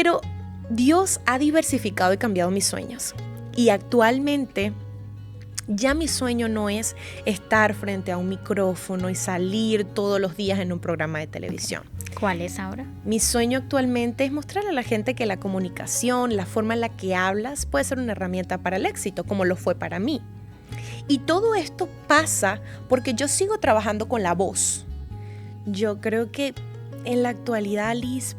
Pero Dios ha diversificado y cambiado mis sueños. Y actualmente ya mi sueño no es estar frente a un micrófono y salir todos los días en un programa de televisión. ¿Cuál es ahora? Mi sueño actualmente es mostrarle a la gente que la comunicación, la forma en la que hablas puede ser una herramienta para el éxito, como lo fue para mí. Y todo esto pasa porque yo sigo trabajando con la voz. Yo creo que en la actualidad, Liz,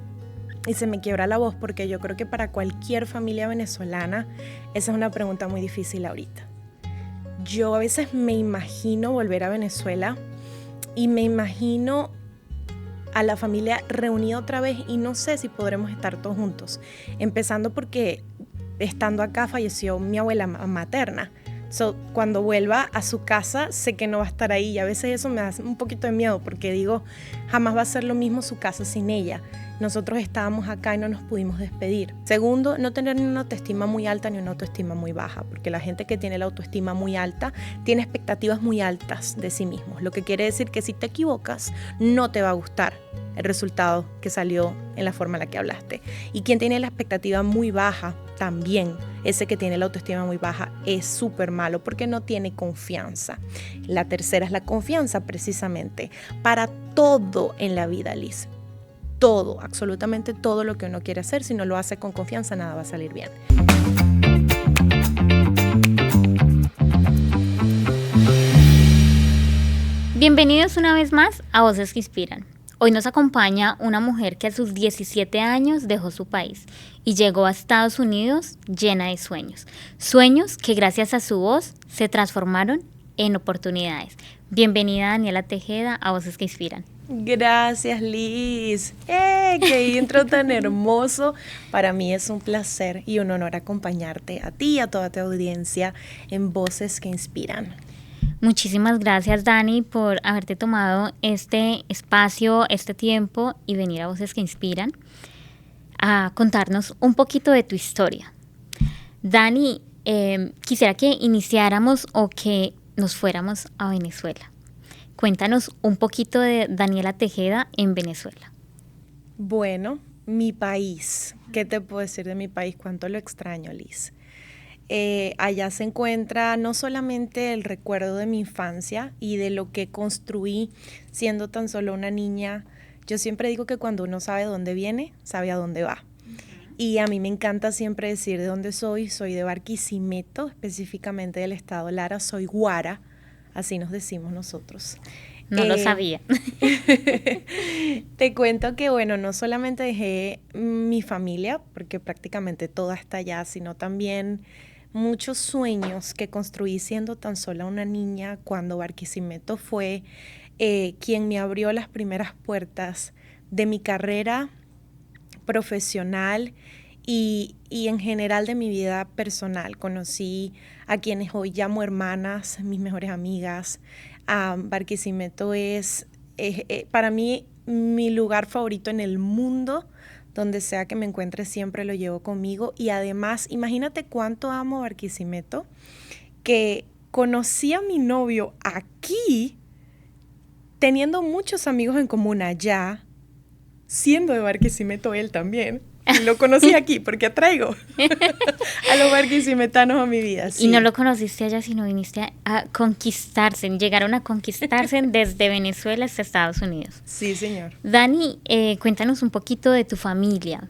y se me quiebra la voz porque yo creo que para cualquier familia venezolana esa es una pregunta muy difícil ahorita. Yo a veces me imagino volver a Venezuela y me imagino a la familia reunida otra vez y no sé si podremos estar todos juntos. Empezando porque estando acá falleció mi abuela materna. Cuando vuelva a su casa sé que no va a estar ahí y a veces eso me da un poquito de miedo porque digo, jamás va a ser lo mismo su casa sin ella. Nosotros estábamos acá y no nos pudimos despedir. Segundo, no tener ni una autoestima muy alta ni una autoestima muy baja, porque la gente que tiene la autoestima muy alta tiene expectativas muy altas de sí mismos, lo que quiere decir que si te equivocas no te va a gustar el resultado que salió en la forma en la que hablaste. Y quien tiene la expectativa muy baja también, ese que tiene la autoestima muy baja es súper malo porque no tiene confianza. La tercera es la confianza precisamente para todo en la vida, Liz. Todo, absolutamente todo lo que uno quiere hacer, si no lo hace con confianza, nada va a salir bien. Bienvenidos una vez más a Voces que Inspiran. Hoy nos acompaña una mujer que a sus 17 años dejó su país y llegó a Estados Unidos llena de sueños. Sueños que gracias a su voz se transformaron en oportunidades. Bienvenida Daniela Tejeda a Voces que Inspiran. Gracias, Liz. ¡Qué intro tan hermoso! Para mí es un placer y un honor acompañarte a ti y a toda tu audiencia en Voces que Inspiran. Muchísimas gracias, Dani, por haberte tomado este espacio, este tiempo y venir a Voces que Inspiran a contarnos un poquito de tu historia. Dani, quisiera que iniciáramos o que nos fuéramos a Venezuela. Cuéntanos un poquito de Daniela Tejeda en Venezuela. Bueno, mi país. ¿Qué te puedo decir de mi país? Cuánto lo extraño, Liz. Allá se encuentra no solamente el recuerdo de mi infancia y de lo que construí siendo tan solo una niña. Yo siempre digo que cuando uno sabe dónde viene, sabe a dónde va. Y a mí me encanta siempre decir de dónde soy. Soy de Barquisimeto, específicamente del estado Lara. Soy guara, así nos decimos nosotros. No lo sabía. Te cuento que, bueno, no solamente dejé mi familia, porque prácticamente toda está allá, sino también muchos sueños que construí siendo tan sola una niña cuando Barquisimeto fue quien me abrió las primeras puertas de mi carrera profesional y en general de mi vida personal. Conocí a quienes hoy llamo hermanas, mis mejores amigas. Barquisimeto es para mí mi lugar favorito en el mundo. Donde sea que me encuentre siempre lo llevo conmigo y además imagínate cuánto amo Barquisimeto que conocí a mi novio aquí teniendo muchos amigos en común allá, siendo de Barquisimeto él también. Y lo conocí aquí porque atraigo a los barquisimetanos a mi vida. Sí. Y no lo conociste allá, sino viniste a conquistarse, llegaron a conquistarse desde Venezuela hasta Estados Unidos. Sí, señor. Dani, cuéntanos un poquito de tu familia.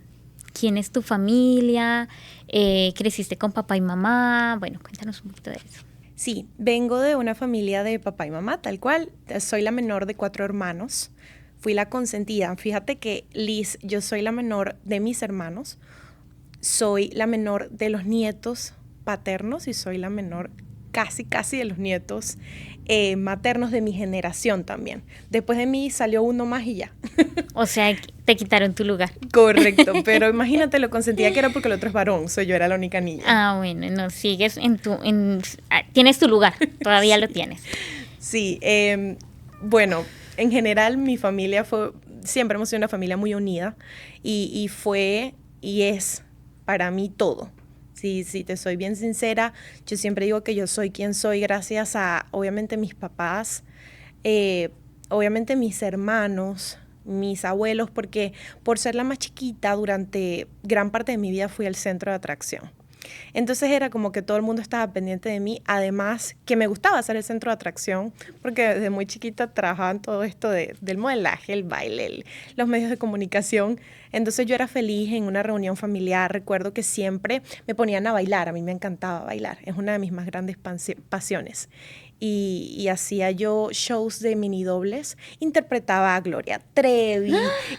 ¿Quién es tu familia? ¿Creciste con papá y mamá? Bueno, cuéntanos un poquito de eso. Sí, vengo de una familia de papá y mamá, tal cual. Soy la menor de 4 hermanos. Fui la consentida. Fíjate que, Liz, yo soy la menor de mis hermanos, soy la menor de los nietos paternos y soy la menor casi de los nietos maternos de mi generación también. Después de mí salió uno más y ya. O sea, te quitaron tu lugar. Correcto, pero imagínate lo consentida que era porque el otro es varón, yo era la única niña. Ah, bueno, no, sigues tienes tu lugar, todavía sí. Lo tienes. Sí, bueno, en general mi familia siempre hemos sido una familia muy unida y fue y es para mí todo. Si te soy bien sincera, yo siempre digo que yo soy quien soy gracias a, obviamente, mis papás, obviamente mis hermanos, mis abuelos, porque por ser la más chiquita, durante gran parte de mi vida fui el centro de atracción. Entonces era como que todo el mundo estaba pendiente de mí, además que me gustaba ser el centro de atracción, porque desde muy chiquita trabajaba en todo esto del modelaje, el baile, los medios de comunicación. Entonces yo era feliz en una reunión familiar. Recuerdo que siempre me ponían a bailar, a mí me encantaba bailar, es una de mis más grandes pasiones. Y hacía yo shows de mini dobles, interpretaba a Gloria Trevi,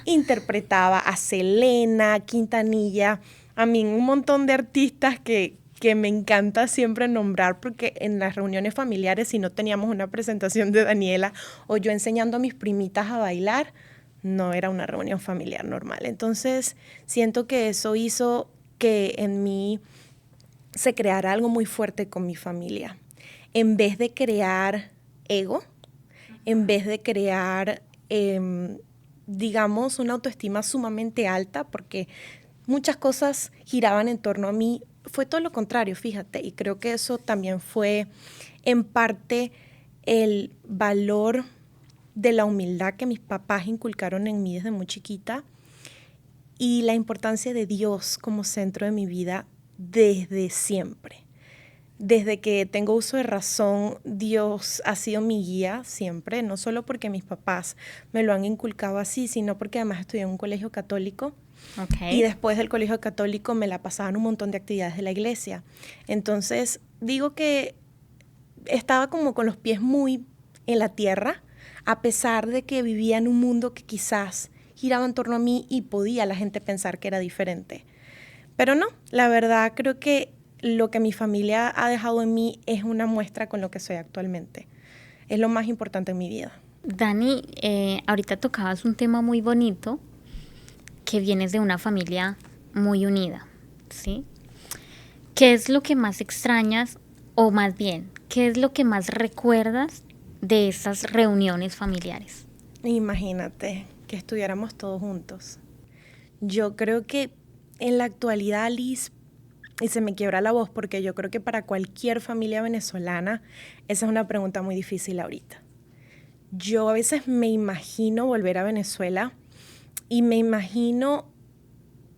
interpretaba a Selena Quintanilla, a mí un montón de artistas que me encanta siempre nombrar, porque en las reuniones familiares, si no teníamos una presentación de Daniela o yo enseñando a mis primitas a bailar, no era una reunión familiar normal. Entonces siento que eso hizo que en mí se creara algo muy fuerte con mi familia. En vez de crear ego, en vez de crear, digamos, una autoestima sumamente alta, porque muchas cosas giraban en torno a mí, fue todo lo contrario, fíjate, y creo que eso también fue en parte el valor de la humildad que mis papás inculcaron en mí desde muy chiquita y la importancia de Dios como centro de mi vida desde siempre. Desde que tengo uso de razón, Dios ha sido mi guía siempre, no solo porque mis papás me lo han inculcado así, sino porque además estudié en un colegio católico. Okay. Y después del colegio católico me la pasaban un montón de actividades de la iglesia. Entonces, digo que estaba como con los pies muy en la tierra, a pesar de que vivía en un mundo que quizás giraba en torno a mí y podía la gente pensar que era diferente. Pero no, la verdad creo que lo que mi familia ha dejado en mí es una muestra con lo que soy actualmente. Es lo más importante en mi vida. Dani, ahorita tocabas un tema muy bonito, que vienes de una familia muy unida, ¿sí? ¿Qué es lo que más extrañas, o más bien, qué es lo que más recuerdas de esas reuniones familiares? Imagínate que estuviéramos todos juntos. Yo creo que en la actualidad, Liz, y se me quiebra la voz porque yo creo que para cualquier familia venezolana esa es una pregunta muy difícil ahorita. Yo a veces me imagino volver a Venezuela y me imagino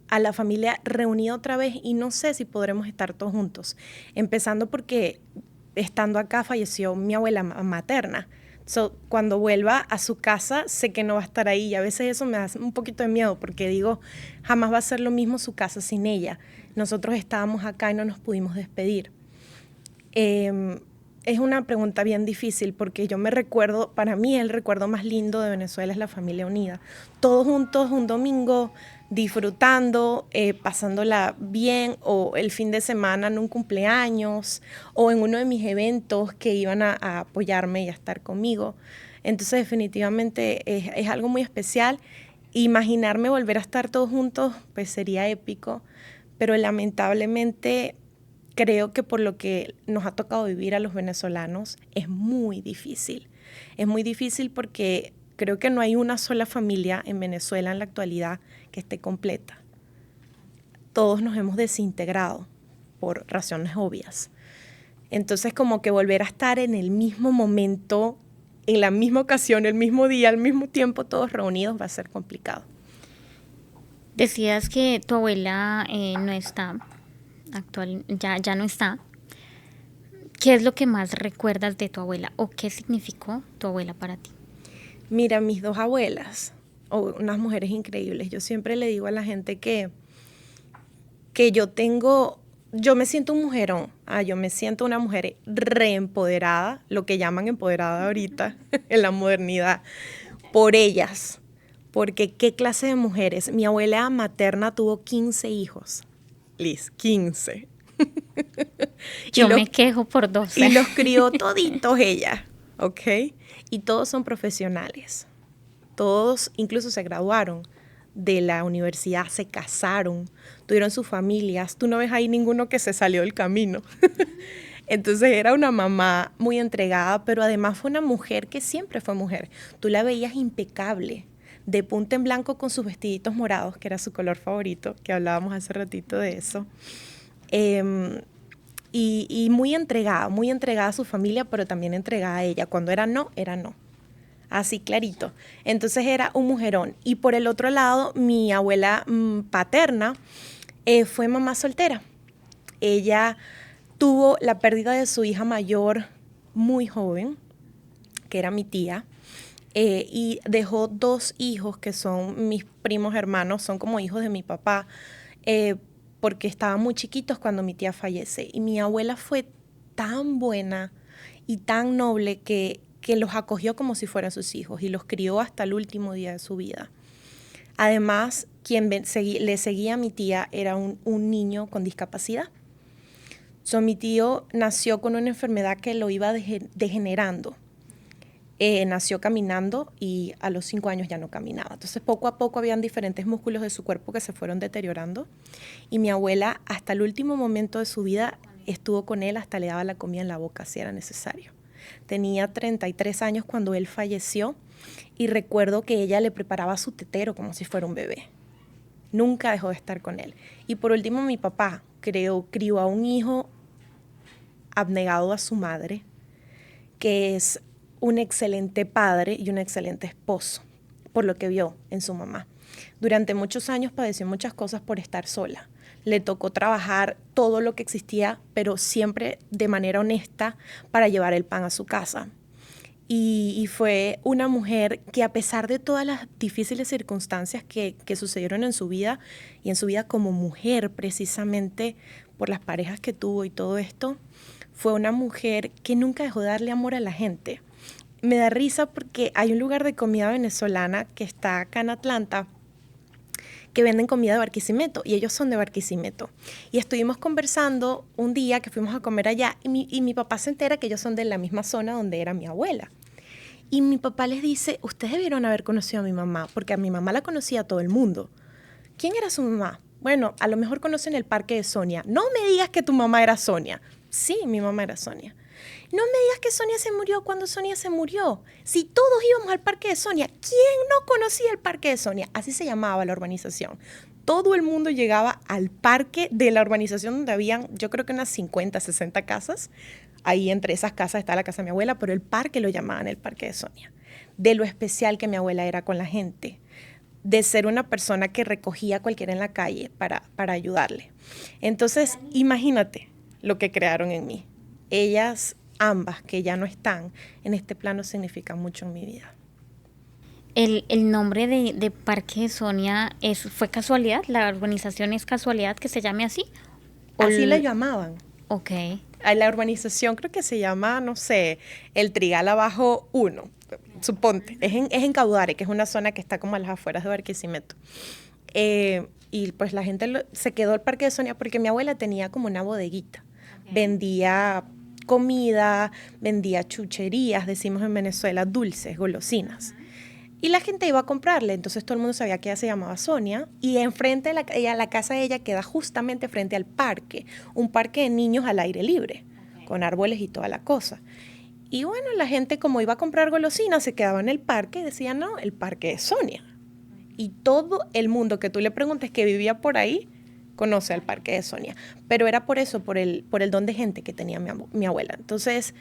a la familia reunida otra vez y no sé si podremos estar todos juntos. Empezando porque estando acá falleció mi abuela materna. Cuando vuelva a su casa sé que no va a estar ahí y a veces eso me da un poquito de miedo porque digo, jamás va a ser lo mismo su casa sin ella. Nosotros estábamos acá y no nos pudimos despedir. Es una pregunta bien difícil porque yo me recuerdo, para mí el recuerdo más lindo de Venezuela es la familia unida. Todos juntos un domingo disfrutando, pasándola bien, o el fin de semana en un cumpleaños o en uno de mis eventos que iban a apoyarme y a estar conmigo. Entonces definitivamente es algo muy especial. Imaginarme volver a estar todos juntos pues sería épico, pero lamentablemente creo que por lo que nos ha tocado vivir a los venezolanos es muy difícil. Es muy difícil porque creo que no hay una sola familia en Venezuela en la actualidad que esté completa. Todos nos hemos desintegrado por razones obvias. Entonces, como que volver a estar en el mismo momento, en la misma ocasión, el mismo día, al mismo tiempo, todos reunidos, va a ser complicado. Decías que tu abuela no está, ya no está. ¿Qué es lo que más recuerdas de tu abuela o qué significó tu abuela para ti? Mira, mis dos abuelas, unas mujeres increíbles. Yo siempre le digo a la gente que yo me siento un mujerón. Yo me siento una mujer reempoderada, lo que llaman empoderada ahorita en la modernidad, por ellas. Porque qué clase de mujeres. Mi abuela materna tuvo 15 hijos. Liz, 15. Yo me quejo por 12. Y los crió toditos ella, ¿ok? Y todos son profesionales. Todos incluso se graduaron de la universidad, se casaron, tuvieron sus familias. Tú no ves ahí ninguno que se salió del camino. Entonces era una mamá muy entregada, pero además fue una mujer que siempre fue mujer. Tú la veías impecable, de punta en blanco con sus vestiditos morados, que era su color favorito, que hablábamos hace ratito de eso. Y muy entregada a su familia, pero también entregada a ella. Cuando era no, era no. así clarito. Entonces era un mujerón. Y por el otro lado, mi abuela paterna fue mamá soltera. Ella tuvo la pérdida de su hija mayor muy joven, que era mi tía, y dejó 2 hijos que son mis primos hermanos, son como hijos de mi papá, porque estaban muy chiquitos cuando mi tía fallece. Y mi abuela fue tan buena y tan noble que los acogió como si fueran sus hijos y los crió hasta el último día de su vida. Además, quien le seguía a mi tía era un niño con discapacidad. Mi tío nació con una enfermedad que lo iba degenerando. Nació caminando y a los 5 años ya no caminaba. Entonces, poco a poco habían diferentes músculos de su cuerpo que se fueron deteriorando. Y mi abuela, hasta el último momento de su vida, estuvo con él, hasta le daba la comida en la boca si era necesario. Tenía 33 años cuando él falleció y recuerdo que ella le preparaba su tetero como si fuera un bebé. Nunca dejó de estar con él. Y por último, mi papá crió a un hijo abnegado a su madre, que es un excelente padre y un excelente esposo, por lo que vio en su mamá. Durante muchos años padeció muchas cosas por estar sola. Le tocó trabajar todo lo que existía, pero siempre de manera honesta para llevar el pan a su casa. Y fue una mujer que, a pesar de todas las difíciles circunstancias que sucedieron en su vida, y en su vida como mujer, precisamente por las parejas que tuvo y todo esto, fue una mujer que nunca dejó de darle amor a la gente. Me da risa porque hay un lugar de comida venezolana que está acá en Atlanta, que venden comida de Barquisimeto, y ellos son de Barquisimeto. Y estuvimos conversando un día que fuimos a comer allá, y mi papá se entera que ellos son de la misma zona donde era mi abuela. Y mi papá les dice, ustedes debieron haber conocido a mi mamá, porque a mi mamá la conocía todo el mundo. ¿Quién era su mamá? Bueno, a lo mejor conocen el parque de Sonia. No me digas que tu mamá era Sonia. Sí, mi mamá era Sonia. No me digas que Sonia se murió cuando Sonia se murió. Si todos íbamos al parque de Sonia, ¿quién no conocía el parque de Sonia? Así se llamaba la urbanización. Todo el mundo llegaba al parque de la urbanización donde habían, yo creo que unas 50, 60 casas. Ahí entre esas casas está la casa de mi abuela, pero el parque lo llamaban el parque de Sonia. De lo especial que mi abuela era con la gente. De ser una persona que recogía a cualquiera en la calle para ayudarle. Entonces, imagínate lo que crearon en mí. Ellas, ambas, que ya no están en este plano, significan mucho en mi vida. El nombre de Parque de Sonia fue casualidad, la urbanización es casualidad que se llame así. Así la llamaban. Ok. La urbanización creo que se llama, no sé, el Trigal Abajo 1, suponte. Es en Caudare, que es una zona que está como a las afueras de Barquisimeto. Y pues la gente se quedó al Parque de Sonia porque mi abuela tenía como una bodeguita. Okay. Vendía comida, vendía chucherías, decimos en Venezuela, dulces, golosinas. Y la gente iba a comprarle, entonces todo el mundo sabía que ella se llamaba Sonia, y enfrente de la casa de ella queda justamente frente al parque, un parque de niños al aire libre, con árboles y toda la cosa. Y bueno, la gente, como iba a comprar golosinas, se quedaba en el parque y decía, no, el parque de Sonia. Y todo el mundo que tú le preguntes que vivía por ahí, conoce al parque de Sonia. Pero era por eso, por el don de gente que tenía mi abuela. Entonces,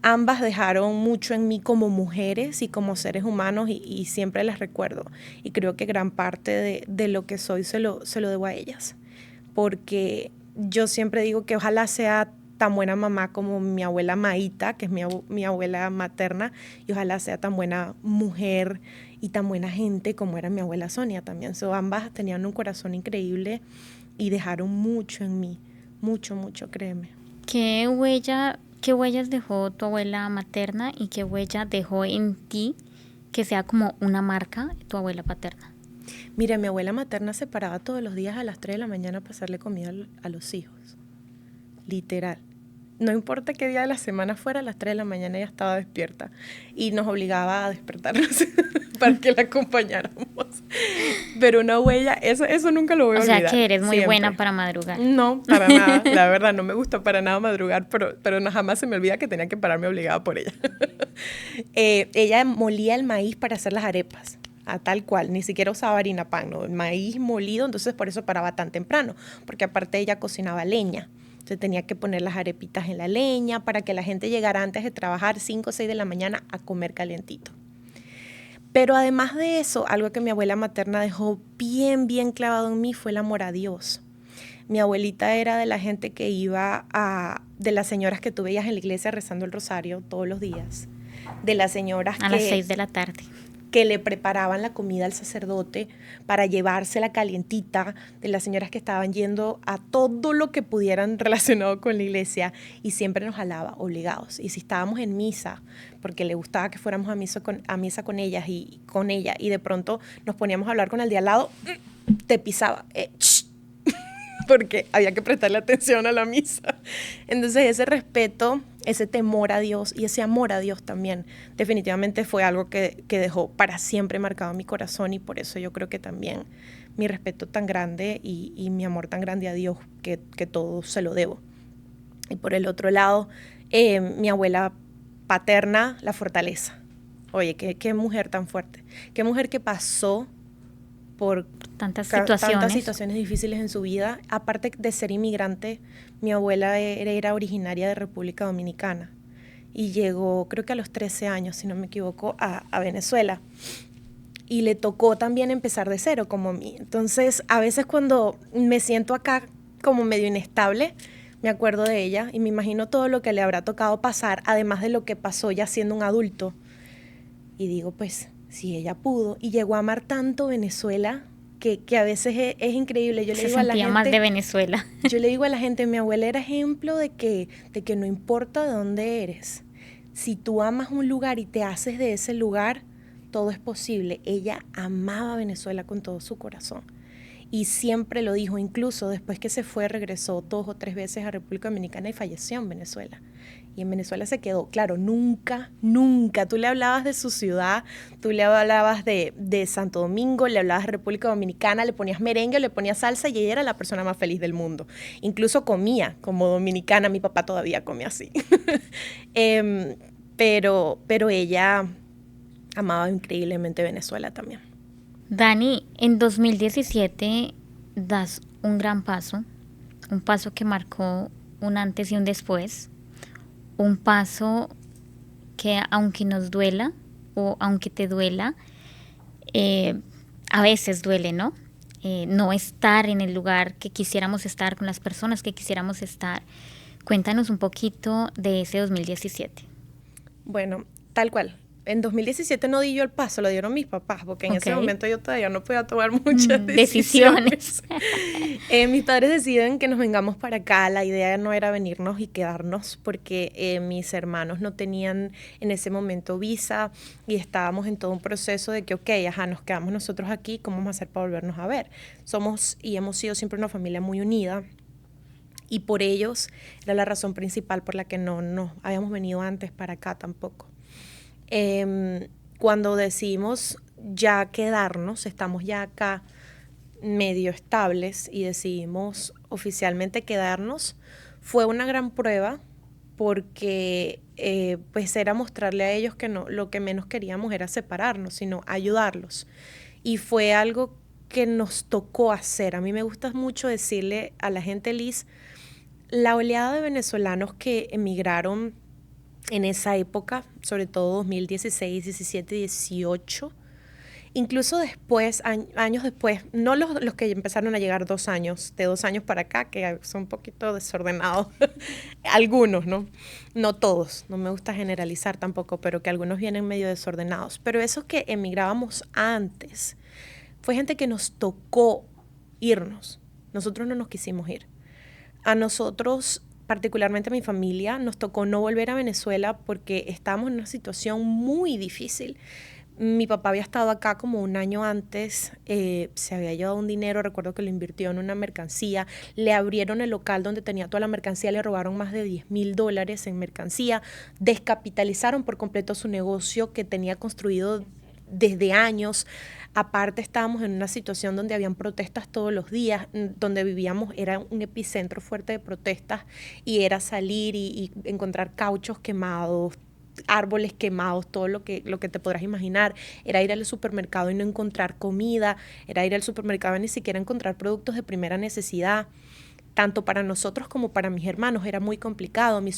ambas dejaron mucho en mí como mujeres y como seres humanos, y siempre las recuerdo. Y creo que gran parte de lo que soy se lo debo a ellas. Porque yo siempre digo que ojalá sea tan buena mamá como mi abuela Maíta, que es mi abuela materna, y ojalá sea tan buena mujer y tan buena gente como era mi abuela Sonia también. Ambas tenían un corazón increíble y dejaron mucho en mí, mucho, mucho, créeme. ¿Qué huellas dejó tu abuela materna y qué huella dejó en ti que sea como una marca tu abuela paterna? Mira, mi abuela materna se paraba todos los días a las 3 de la mañana para hacerle comida a los hijos. Literal. No importa qué día de la semana fuera, a las 3 de la mañana ella estaba despierta y nos obligaba a despertarnos para que la acompañáramos. Pero una huella, eso nunca lo voy a olvidar. O sea que eres muy buena para madrugar. No, para nada. La verdad, no me gusta para nada madrugar, pero no, jamás se me olvida que tenía que pararme obligada por ella. Ella molía el maíz para hacer las arepas, a tal cual. Ni siquiera usaba harina pan, ¿no? El maíz molido, entonces por eso paraba tan temprano, porque aparte ella cocinaba leña. Entonces tenía que poner las arepitas en la leña para que la gente llegara antes de trabajar, 5 o 6 de la mañana, a comer calientito. Pero además de eso, algo que mi abuela materna dejó bien, bien clavado en mí fue el amor a Dios. Mi abuelita era de la gente que de las señoras que tú veías en la iglesia rezando el rosario todos los días, de las señoras a las 6 de la tarde, que le preparaban la comida al sacerdote para llevársela calientita, de las señoras que estaban yendo a todo lo que pudieran relacionado con la iglesia y siempre nos jalaba obligados. Y si estábamos en misa, porque le gustaba que fuéramos a misa con ellas y con ella, y de pronto nos poníamos a hablar con el de al lado, te pisaba, porque había que prestarle atención a la misa. Entonces ese respeto, ese temor a Dios y ese amor a Dios también definitivamente fue algo que dejó para siempre marcado en mi corazón, y por eso yo creo que también mi respeto tan grande y mi amor tan grande a Dios, que todo se lo debo. Y por el otro lado, mi abuela paterna, la fortaleza. Oye, qué mujer tan fuerte, qué mujer que pasó por tantas situaciones difíciles en su vida. Aparte de ser inmigrante, mi abuela era originaria de República Dominicana y llegó, creo que a los 13 años, si no me equivoco, a Venezuela. Y le tocó también empezar de cero, como a mí. Entonces, a veces cuando me siento acá como medio inestable, me acuerdo de ella y me imagino todo lo que le habrá tocado pasar, además de lo que pasó ya siendo un adulto. Y digo, pues, si ella pudo y llegó a amar tanto Venezuela, que a veces es increíble. Yo le digo a la gente, más de Venezuela. Yo le digo a la gente, mi abuela era ejemplo de que no importa de dónde eres, si tú amas un lugar y te haces de ese lugar, todo es posible. Ella amaba Venezuela con todo su corazón. Y siempre lo dijo, incluso después que se fue, regresó 2 o 3 veces a República Dominicana y falleció en Venezuela. Y en Venezuela se quedó. Claro, nunca, tú le hablabas de su ciudad, tú le hablabas de Santo Domingo, le hablabas de República Dominicana, le ponías merengue, le ponías salsa y ella era la persona más feliz del mundo. Incluso comía como dominicana, mi papá todavía come así. Pero ella amaba increíblemente Venezuela también. Dani, en 2017 das un gran paso, un paso que marcó un antes y un después, un paso que aunque nos duela o aunque te duela, a veces duele, ¿no? No estar en el lugar que quisiéramos estar, con las personas que quisiéramos estar. Cuéntanos un poquito de ese 2017. Bueno, tal cual. En 2017 no di yo el paso, lo dieron mis papás, porque en ese momento yo todavía no podía tomar muchas decisiones. Mis padres deciden que nos vengamos para acá. La idea no era venirnos y quedarnos, porque mis hermanos no tenían en ese momento visa y estábamos en todo un proceso de que, nos quedamos nosotros aquí, ¿cómo vamos a hacer para volvernos a ver? Somos y hemos sido siempre una familia muy unida. Y por ellos era la razón principal por la que no nos habíamos venido antes para acá tampoco. Cuando decidimos ya quedarnos, estamos ya acá medio estables y decidimos oficialmente quedarnos, fue una gran prueba porque pues era mostrarle a ellos que no, lo que menos queríamos era separarnos, sino ayudarlos. Y fue algo que nos tocó hacer. A mí me gusta mucho decirle a la gente, Liz, la oleada de venezolanos que emigraron en esa época, sobre todo 2016, 17, 18, incluso después, años después, no los que empezaron a llegar 2 años, de 2 años para acá, que son un poquito desordenados, algunos, ¿no? No todos, no me gusta generalizar tampoco, pero que algunos vienen medio desordenados. Pero esos que emigrábamos antes, fue gente que nos tocó irnos. Nosotros no nos quisimos ir. A nosotros, particularmente a mi familia, nos tocó no volver a Venezuela porque estábamos en una situación muy difícil. Mi papá había estado acá como un año antes, se había llevado un dinero, recuerdo que lo invirtió en una mercancía, le abrieron el local donde tenía toda la mercancía, le robaron más de $10,000 en mercancía, descapitalizaron por completo su negocio que tenía construido desde años. Aparte estábamos en una situación donde habían protestas todos los días, donde vivíamos era un epicentro fuerte de protestas y era salir y encontrar cauchos quemados, árboles quemados, todo lo que te podrás imaginar. Era ir al supermercado y no encontrar comida, era ir al supermercado y ni siquiera encontrar productos de primera necesidad. Tanto para nosotros como para mis hermanos era muy complicado. Mi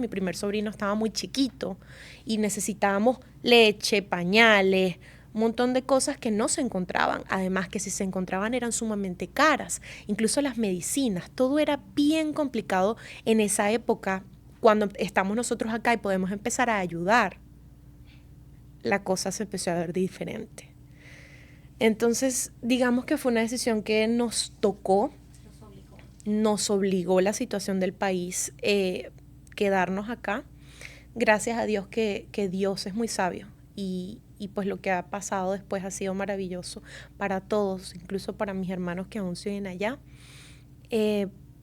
primer sobrino estaba muy chiquito y necesitábamos leche, pañales, un montón de cosas que no se encontraban, además que si se encontraban eran sumamente caras, incluso las medicinas, todo era bien complicado en esa época. Cuando estamos nosotros acá y podemos empezar a ayudar, la cosa se empezó a ver diferente. Entonces, digamos que fue una decisión que nos tocó, nos obligó la situación del país, quedarnos acá. Gracias a Dios que Dios es muy sabio y pues lo que ha pasado después ha sido maravilloso para todos, incluso para mis hermanos que aún siguen allá.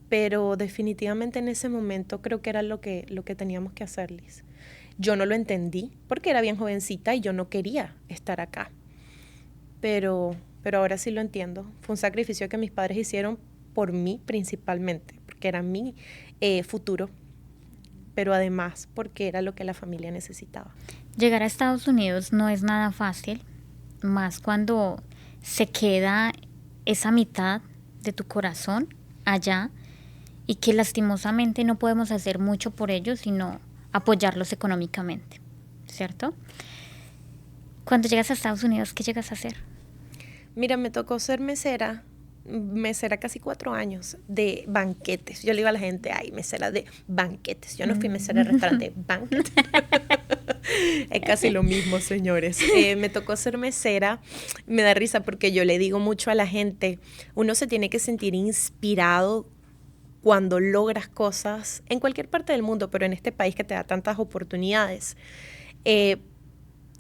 Pero definitivamente en ese momento creo que era lo que teníamos que hacer, Liz. Yo no lo entendí porque era bien jovencita y yo no quería estar acá. Pero ahora sí lo entiendo. Fue un sacrificio que mis padres hicieron por mí principalmente, porque era mi futuro, pero además porque era lo que la familia necesitaba. Llegar a Estados Unidos no es nada fácil, más cuando se queda esa mitad de tu corazón allá y que lastimosamente no podemos hacer mucho por ellos, sino apoyarlos económicamente, ¿cierto? Cuando llegas a Estados Unidos, ¿qué llegas a hacer? Mira, me tocó ser mesera casi 4 años de banquetes. Yo le iba a la gente, ay, mesera de banquetes. Yo no fui mesera de restaurante, banquetes. Es casi lo mismo, señores. Me tocó ser mesera. Me da risa porque yo le digo mucho a la gente, uno se tiene que sentir inspirado cuando logras cosas en cualquier parte del mundo, pero en este país que te da tantas oportunidades.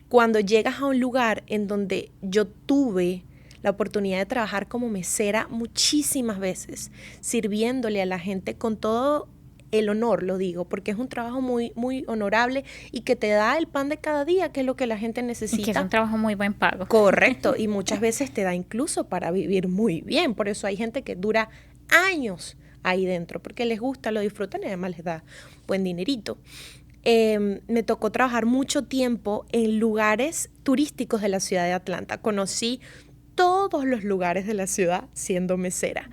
Cuando llegas a un lugar en donde yo tuve la oportunidad de trabajar como mesera muchísimas veces, sirviéndole a la gente con todo el honor, lo digo, porque es un trabajo muy, muy honorable y que te da el pan de cada día, que es lo que la gente necesita. Y que es un trabajo muy buen pago. Correcto, y muchas veces te da incluso para vivir muy bien, por eso hay gente que dura años ahí dentro, porque les gusta, lo disfrutan y además les da buen dinerito. Me tocó trabajar mucho tiempo en lugares turísticos de la ciudad de Atlanta. Conocí todos los lugares de la ciudad siendo mesera.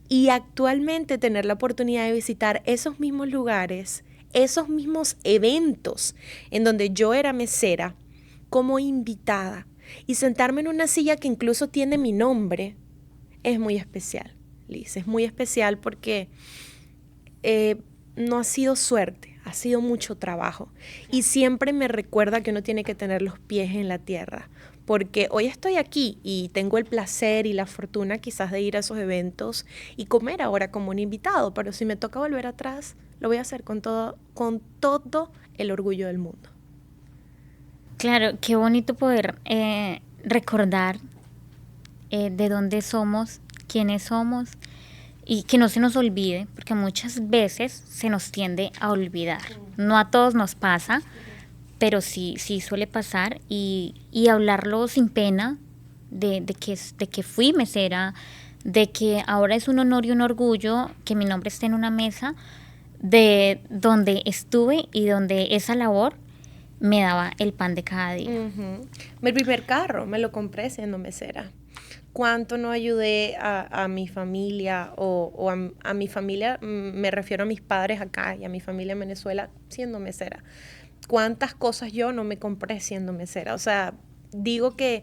Y actualmente tener la oportunidad de visitar esos mismos lugares, esos mismos eventos en donde yo era mesera como invitada y sentarme en una silla que incluso tiene mi nombre, es muy especial, Liz. Es muy especial porque no ha sido suerte, ha sido mucho trabajo. Y siempre me recuerda que uno tiene que tener los pies en la tierra. Porque hoy estoy aquí y tengo el placer y la fortuna quizás de ir a esos eventos y comer ahora como un invitado, pero si me toca volver atrás, lo voy a hacer con todo el orgullo del mundo. Claro, qué bonito poder recordar de dónde somos, quiénes somos y que no se nos olvide, porque muchas veces se nos tiende a olvidar. No a todos nos pasa, pero sí suele pasar y hablarlo sin pena de que fui mesera, de que ahora es un honor y un orgullo que mi nombre esté en una mesa de donde estuve y donde esa labor me daba el pan de cada día. Uh-huh. Mi primer carro me lo compré siendo mesera. ¿Cuánto no ayudé a mi familia o a mi familia? Me refiero a mis padres acá y a mi familia en Venezuela siendo mesera. ¿Cuántas cosas yo no me compré siendo mesera? O sea, digo que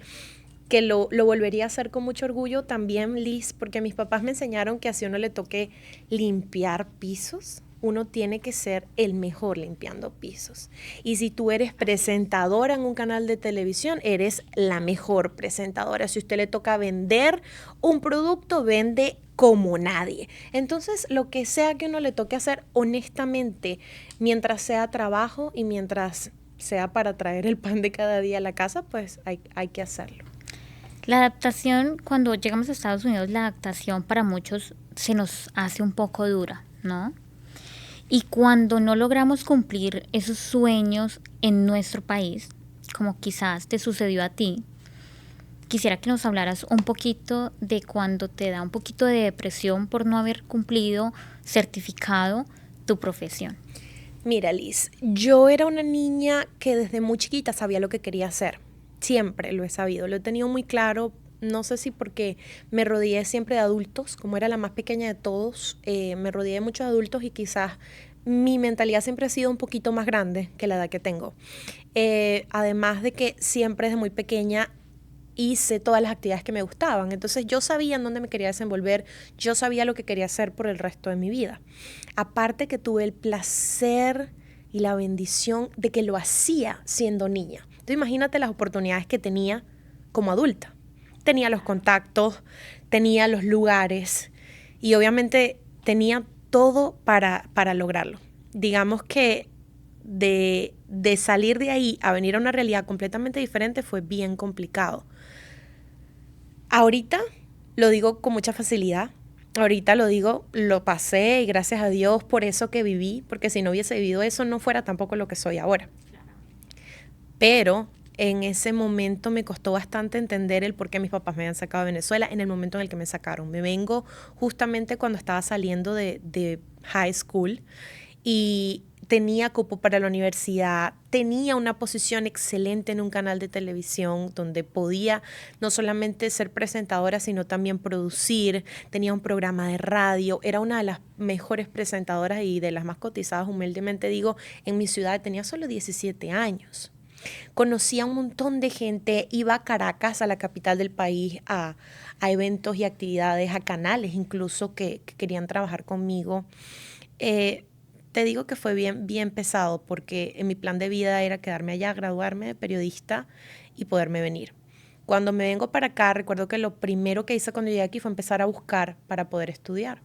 lo volvería a hacer con mucho orgullo también, Liz, porque mis papás me enseñaron que así a uno le toque limpiar pisos, uno tiene que ser el mejor limpiando pisos. Y si tú eres presentadora en un canal de televisión, eres la mejor presentadora. Si a usted le toca vender un producto, vende como nadie. Entonces, lo que sea que uno le toque hacer, honestamente, mientras sea trabajo y mientras sea para traer el pan de cada día a la casa, pues hay que hacerlo. La adaptación, cuando llegamos a Estados Unidos, la adaptación para muchos se nos hace un poco dura, ¿no? Y cuando no logramos cumplir esos sueños en nuestro país, como quizás te sucedió a ti, quisiera que nos hablaras un poquito de cuando te da un poquito de depresión por no haber cumplido, certificado tu profesión. Mira, Liz, yo era una niña que desde muy chiquita sabía lo que quería hacer. Siempre lo he sabido, lo he tenido muy claro. No sé si porque me rodeé siempre de adultos, como era la más pequeña de todos, me rodeé de muchos adultos y quizás mi mentalidad siempre ha sido un poquito más grande que la edad que tengo. Además de que siempre desde muy pequeña hice todas las actividades que me gustaban. Entonces yo sabía en dónde me quería desenvolver, yo sabía lo que quería hacer por el resto de mi vida. Aparte que tuve el placer y la bendición de que lo hacía siendo niña. Tú imagínate las oportunidades que tenía como adulta. Tenía los contactos, tenía los lugares y obviamente tenía todo para lograrlo. Digamos que de salir de ahí a venir a una realidad completamente diferente fue bien complicado. Ahorita lo digo con mucha facilidad. Ahorita lo digo, lo pasé y gracias a Dios por eso que viví, porque si no hubiese vivido eso no fuera tampoco lo que soy ahora. Pero en ese momento me costó bastante entender el por qué mis papás me habían sacado de Venezuela en el momento en el que me sacaron. Me vengo justamente cuando estaba saliendo de high school y tenía cupo para la universidad, tenía una posición excelente en un canal de televisión donde podía no solamente ser presentadora, sino también producir, tenía un programa de radio, era una de las mejores presentadoras y de las más cotizadas, humildemente digo, en mi ciudad. Tenía solo 17 años. Conocía a un montón de gente, iba a Caracas, a la capital del país, a eventos y actividades, a canales incluso que querían trabajar conmigo. Te digo que fue bien pesado porque en mi plan de vida era quedarme allá, graduarme de periodista y poderme venir. Cuando me vengo para acá, recuerdo que lo primero que hice cuando llegué aquí fue empezar a buscar para poder estudiar.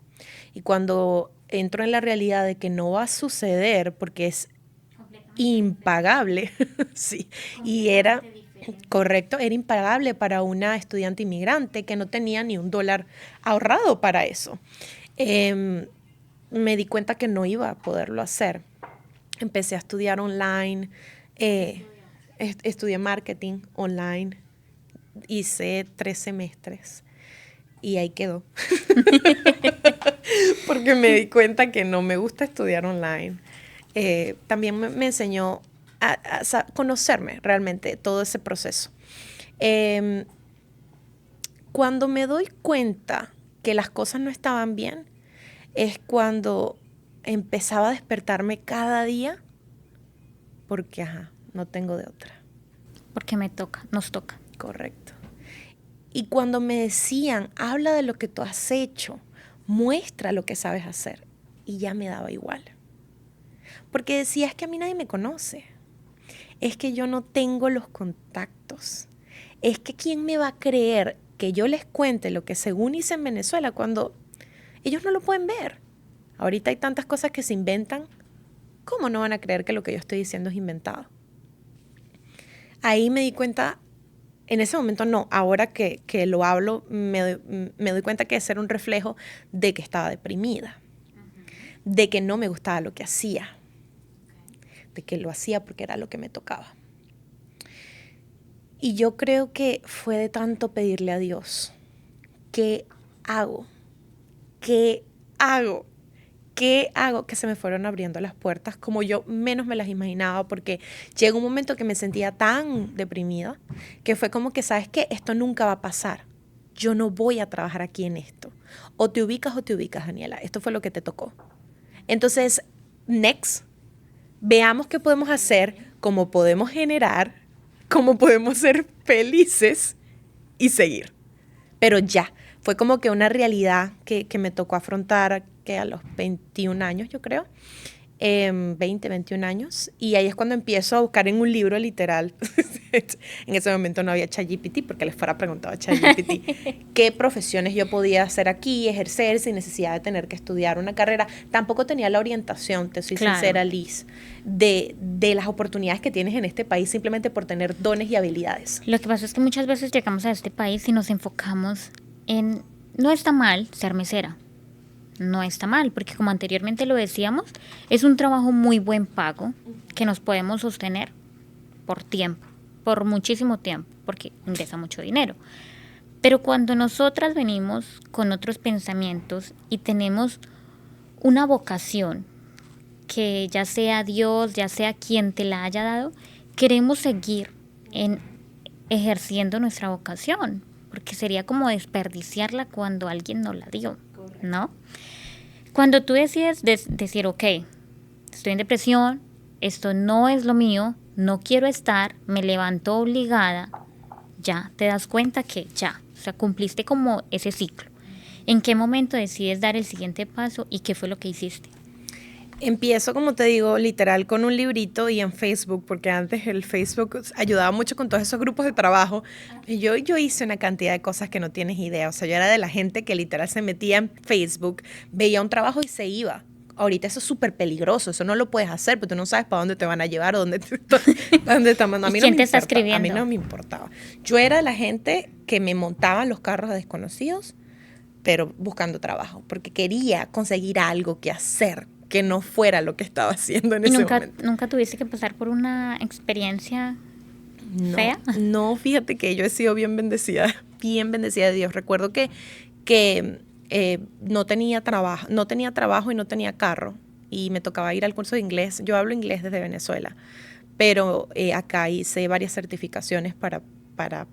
Y cuando entro en la realidad de que no va a suceder porque es impagable, sí, y era correcto, era impagable para una estudiante inmigrante que no tenía ni $1 ahorrado para eso. Me di cuenta que no iba a poderlo hacer. Empecé a estudiar online, estudié marketing online, hice 3 semestres y ahí quedó. Porque me di cuenta que no me gusta estudiar online. También me enseñó a conocerme realmente todo ese proceso. Cuando me doy cuenta que las cosas no estaban bien, es cuando empezaba a despertarme cada día porque, no tengo de otra. Porque nos toca. Correcto. Y cuando me decían, habla de lo que tú has hecho, muestra lo que sabes hacer, y ya me daba igual. Porque decía, es que a mí nadie me conoce, es que yo no tengo los contactos, es que ¿quién me va a creer que yo les cuente lo que según hice en Venezuela cuando ellos no lo pueden ver? Ahorita hay tantas cosas que se inventan, ¿cómo no van a creer que lo que yo estoy diciendo es inventado? Ahí me di cuenta, en ese momento no, ahora que lo hablo, me doy cuenta que ese era un reflejo de que estaba deprimida, de que no me gustaba lo que hacía, de que lo hacía porque era lo que me tocaba. Y yo creo que fue de tanto pedirle a Dios, ¿qué hago? ¿Qué hago? ¿Qué hago? Que se me fueron abriendo las puertas como yo menos me las imaginaba, porque llegó un momento que me sentía tan deprimida que fue como que, ¿sabes qué? Esto nunca va a pasar. Yo no voy a trabajar aquí en esto. O te ubicas, Daniela. Esto fue lo que te tocó. Entonces, next, veamos qué podemos hacer, cómo podemos generar, cómo podemos ser felices y seguir. Pero ya, fue como que una realidad que me tocó afrontar que a los 21 años, yo creo, 21 años, y ahí es cuando empiezo a buscar en un libro literal. En ese momento no había ChatGPT, porque les fuera preguntado a ChatGPT qué profesiones yo podía hacer aquí, ejercer sin necesidad de tener que estudiar una carrera. Tampoco tenía la orientación, te soy sincera, Liz, de las oportunidades que tienes en este país simplemente por tener dones y habilidades. Lo que pasa es que muchas veces llegamos a este país y nos enfocamos en, no está mal ser mesera, no está mal, porque como anteriormente lo decíamos, es un trabajo muy buen pago que nos podemos sostener por tiempo, por muchísimo tiempo, porque ingresa mucho dinero. Pero cuando nosotras venimos con otros pensamientos y tenemos una vocación, que ya sea Dios, ya sea quien te la haya dado, queremos seguir ejerciendo nuestra vocación, porque sería como desperdiciarla cuando alguien nos la dio, ¿no? Cuando tú decides decir, ok, estoy en depresión, esto no es lo mío, no quiero estar, me levanto obligada, ya te das cuenta que ya, o sea, cumpliste como ese ciclo. ¿En qué momento decides dar el siguiente paso y qué fue lo que hiciste? Empiezo, como te digo, literal con un librito y en Facebook, porque antes el Facebook ayudaba mucho con todos esos grupos de trabajo. Y yo hice una cantidad de cosas que no tienes idea. O sea, yo era de la gente que literal se metía en Facebook, veía un trabajo y se iba. Ahorita eso es súper peligroso, eso no lo puedes hacer, porque tú no sabes para dónde te van a llevar o dónde te están mandando. A mí ¿Quién no te me está importa, escribiendo? A mí no me importaba. Yo era la gente que me montaba en los carros a desconocidos, pero buscando trabajo, porque quería conseguir algo que hacer, que no fuera lo que estaba haciendo en ¿Y ese nunca, momento. nunca tuviste que pasar por una experiencia fea? No, fíjate que yo he sido bien bendecida de Dios. Recuerdo que no tenía trabajo y no tenía carro y me tocaba ir al curso de inglés. Yo hablo inglés desde Venezuela, pero acá hice varias certificaciones para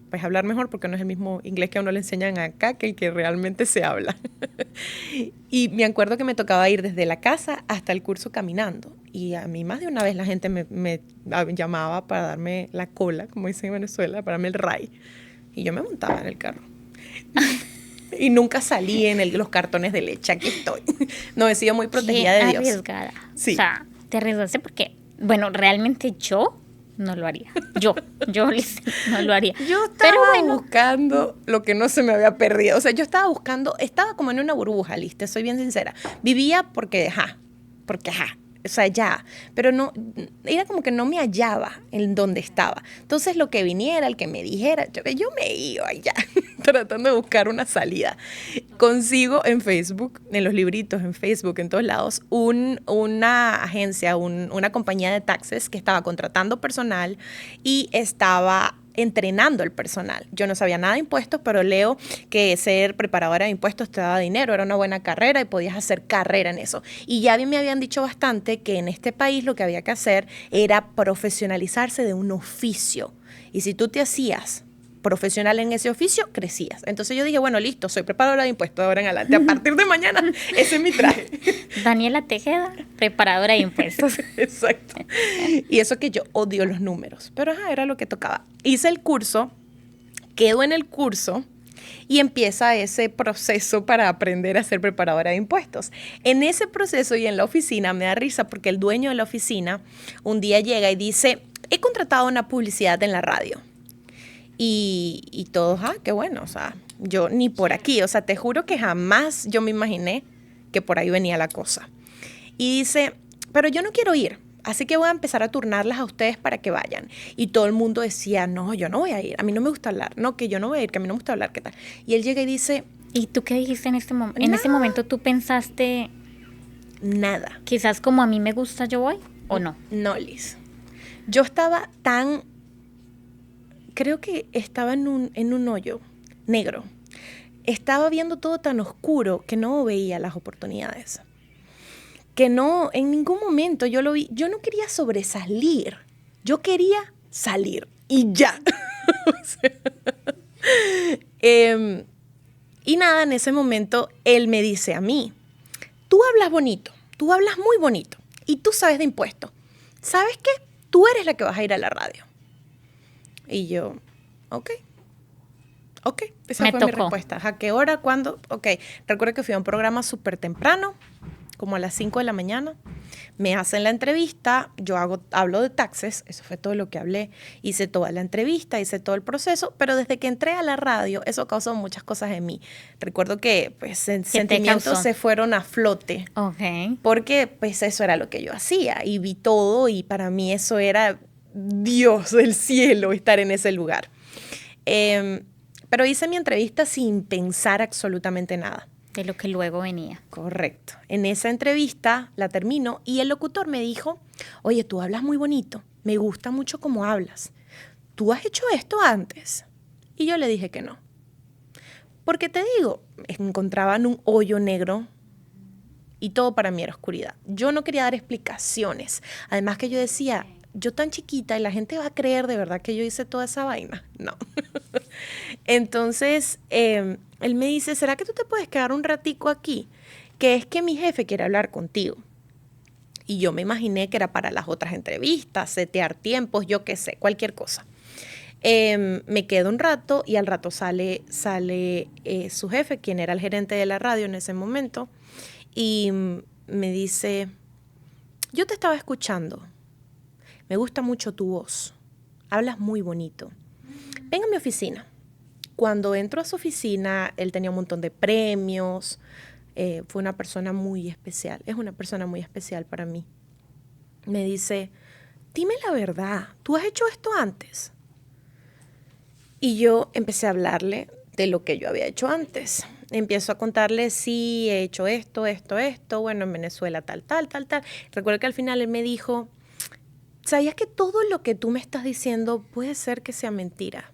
pues, hablar mejor, porque no es el mismo inglés que a uno le enseñan acá que el que realmente se habla. Y me acuerdo que me tocaba ir desde la casa hasta el curso caminando. Y a mí más de una vez la gente me llamaba para darme la cola, como dicen en Venezuela, para darme el ray. Y yo me montaba en el carro. Y nunca salí en los cartones de leche. Aquí estoy. No, he sido muy protegida de Dios. Arriesgada. Sí. O sea, te arriesgaste porque, bueno, realmente yo no lo haría. Yo no lo haría. Yo estaba buscando lo que no se me había perdido. O sea, yo estaba como en una burbuja, Liz, soy bien sincera. Vivía porque, o sea, ya. Pero no, era como que no me hallaba en donde estaba. Entonces, lo que viniera, el que me dijera, yo me iba allá, tratando de buscar una salida. Consigo en Facebook, en los libritos, en Facebook, en todos lados, una agencia, una compañía de taxes que estaba contratando personal y estaba entrenando el personal. Yo no sabía nada de impuestos, pero leo que ser preparadora de impuestos te daba dinero, era una buena carrera y podías hacer carrera en eso. Y ya me habían dicho bastante que en este país lo que había que hacer era profesionalizarse de un oficio. Y si tú te hacías profesional en ese oficio, crecías. Entonces yo dije, bueno, listo, soy preparadora de impuestos de ahora en adelante. A partir de mañana, ese es mi traje. Daniela Tejeda, preparadora de impuestos. Exacto. Y eso que yo odio los números. Pero era lo que tocaba. Hice el curso, quedo en el curso y empieza ese proceso para aprender a ser preparadora de impuestos. En ese proceso y en la oficina me da risa porque el dueño de la oficina un día llega y dice, he contratado una publicidad en la radio. Y todos, qué bueno, o sea, yo ni por aquí, o sea, te juro que jamás yo me imaginé que por ahí venía la cosa. Y dice, pero yo no quiero ir, así que voy a empezar a turnarlas a ustedes para que vayan. Y todo el mundo decía, no, yo no voy a ir, a mí no me gusta hablar, no, que yo no voy a ir, que a mí no me gusta hablar, ¿qué tal? Y él llega y dice, ¿y tú qué dijiste en este momento? En ese momento tú pensaste, nada. Quizás como a mí me gusta, yo voy, ¿o no? No, Liz. Yo estaba creo que estaba en un hoyo negro. Estaba viendo todo tan oscuro que no veía las oportunidades. Que no, en ningún momento yo lo vi. Yo no quería sobresalir. Yo quería salir. Y ya. Y nada, en ese momento él me dice a mí, tú hablas bonito, tú hablas muy bonito y tú sabes de impuestos. ¿Sabes qué? Tú eres la que vas a ir a la radio. Y yo, ok, esa fue mi respuesta. ¿A qué hora? ¿Cuándo? Ok, recuerdo que fui a un programa súper temprano, como a las 5 de la mañana. Me hacen la entrevista, yo hablo de taxes, eso fue todo lo que hablé. Hice toda la entrevista, hice todo el proceso, pero desde que entré a la radio, eso causó muchas cosas en mí. Recuerdo que pues, sentimientos se fueron a flote. Okay. Porque pues eso era lo que yo hacía y vi todo y para mí eso era Dios del cielo estar en ese lugar. Pero hice mi entrevista sin pensar absolutamente nada. De lo que luego venía. Correcto. En esa entrevista la termino y el locutor me dijo, oye, tú hablas muy bonito, me gusta mucho cómo hablas. ¿Tú has hecho esto antes? Y yo le dije que no. Porque te digo, me encontraba en un hoyo negro y todo para mí era oscuridad. Yo no quería dar explicaciones. Además que yo decía, yo tan chiquita y la gente va a creer de verdad que yo hice toda esa vaina. No. Entonces, él me dice, ¿será que tú te puedes quedar un ratico aquí? Que es que mi jefe quiere hablar contigo. Y yo me imaginé que era para las otras entrevistas, setear tiempos, yo qué sé, cualquier cosa. Me quedo un rato y al rato sale su jefe, quien era el gerente de la radio en ese momento, y me dice, yo te estaba escuchando, me gusta mucho tu voz, hablas muy bonito, ven a mi oficina. Cuando entro a su oficina, él tenía un montón de premios, fue una persona muy especial, es una persona muy especial para mí. Me dice, dime la verdad, ¿tú has hecho esto antes? Y yo empecé a hablarle de lo que yo había hecho antes. Empiezo a contarle, sí, he hecho esto, bueno, en Venezuela tal. Recuerdo que al final él me dijo, ¿sabías que todo lo que tú me estás diciendo puede ser que sea mentira?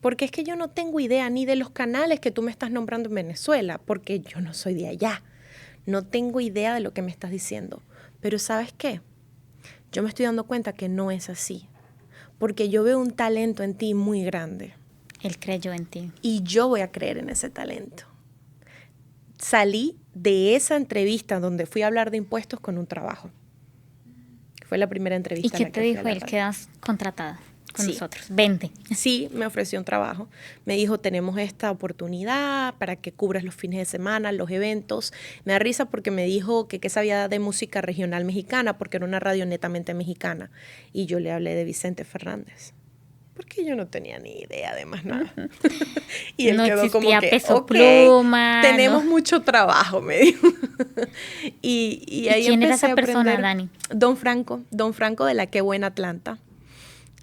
Porque es que yo no tengo idea ni de los canales que tú me estás nombrando en Venezuela, porque yo no soy de allá. No tengo idea de lo que me estás diciendo. Pero ¿sabes qué? Yo me estoy dando cuenta que no es así. Porque yo veo un talento en ti muy grande. Él creyó en ti. Y yo voy a creer en ese talento. Salí de esa entrevista donde fui a hablar de impuestos con un trabajo. Fue la primera entrevista. ¿Y qué te dijo él? Quedas contratada con Sí. nosotros. 20. Sí, me ofreció un trabajo. Me dijo, tenemos esta oportunidad para que cubras los fines de semana, los eventos. Me da risa porque me dijo que sabía de música regional mexicana, porque era una radio netamente mexicana. Y yo le hablé de Vicente Fernández, porque yo no tenía ni idea de más nada. Y él no quedó como que, Peso okay, Pluma, tenemos ¿no? mucho trabajo, me dijo. y ahí quién era empecé esa a persona, aprender. Dani? Don Franco de la Qué Buena Atlanta.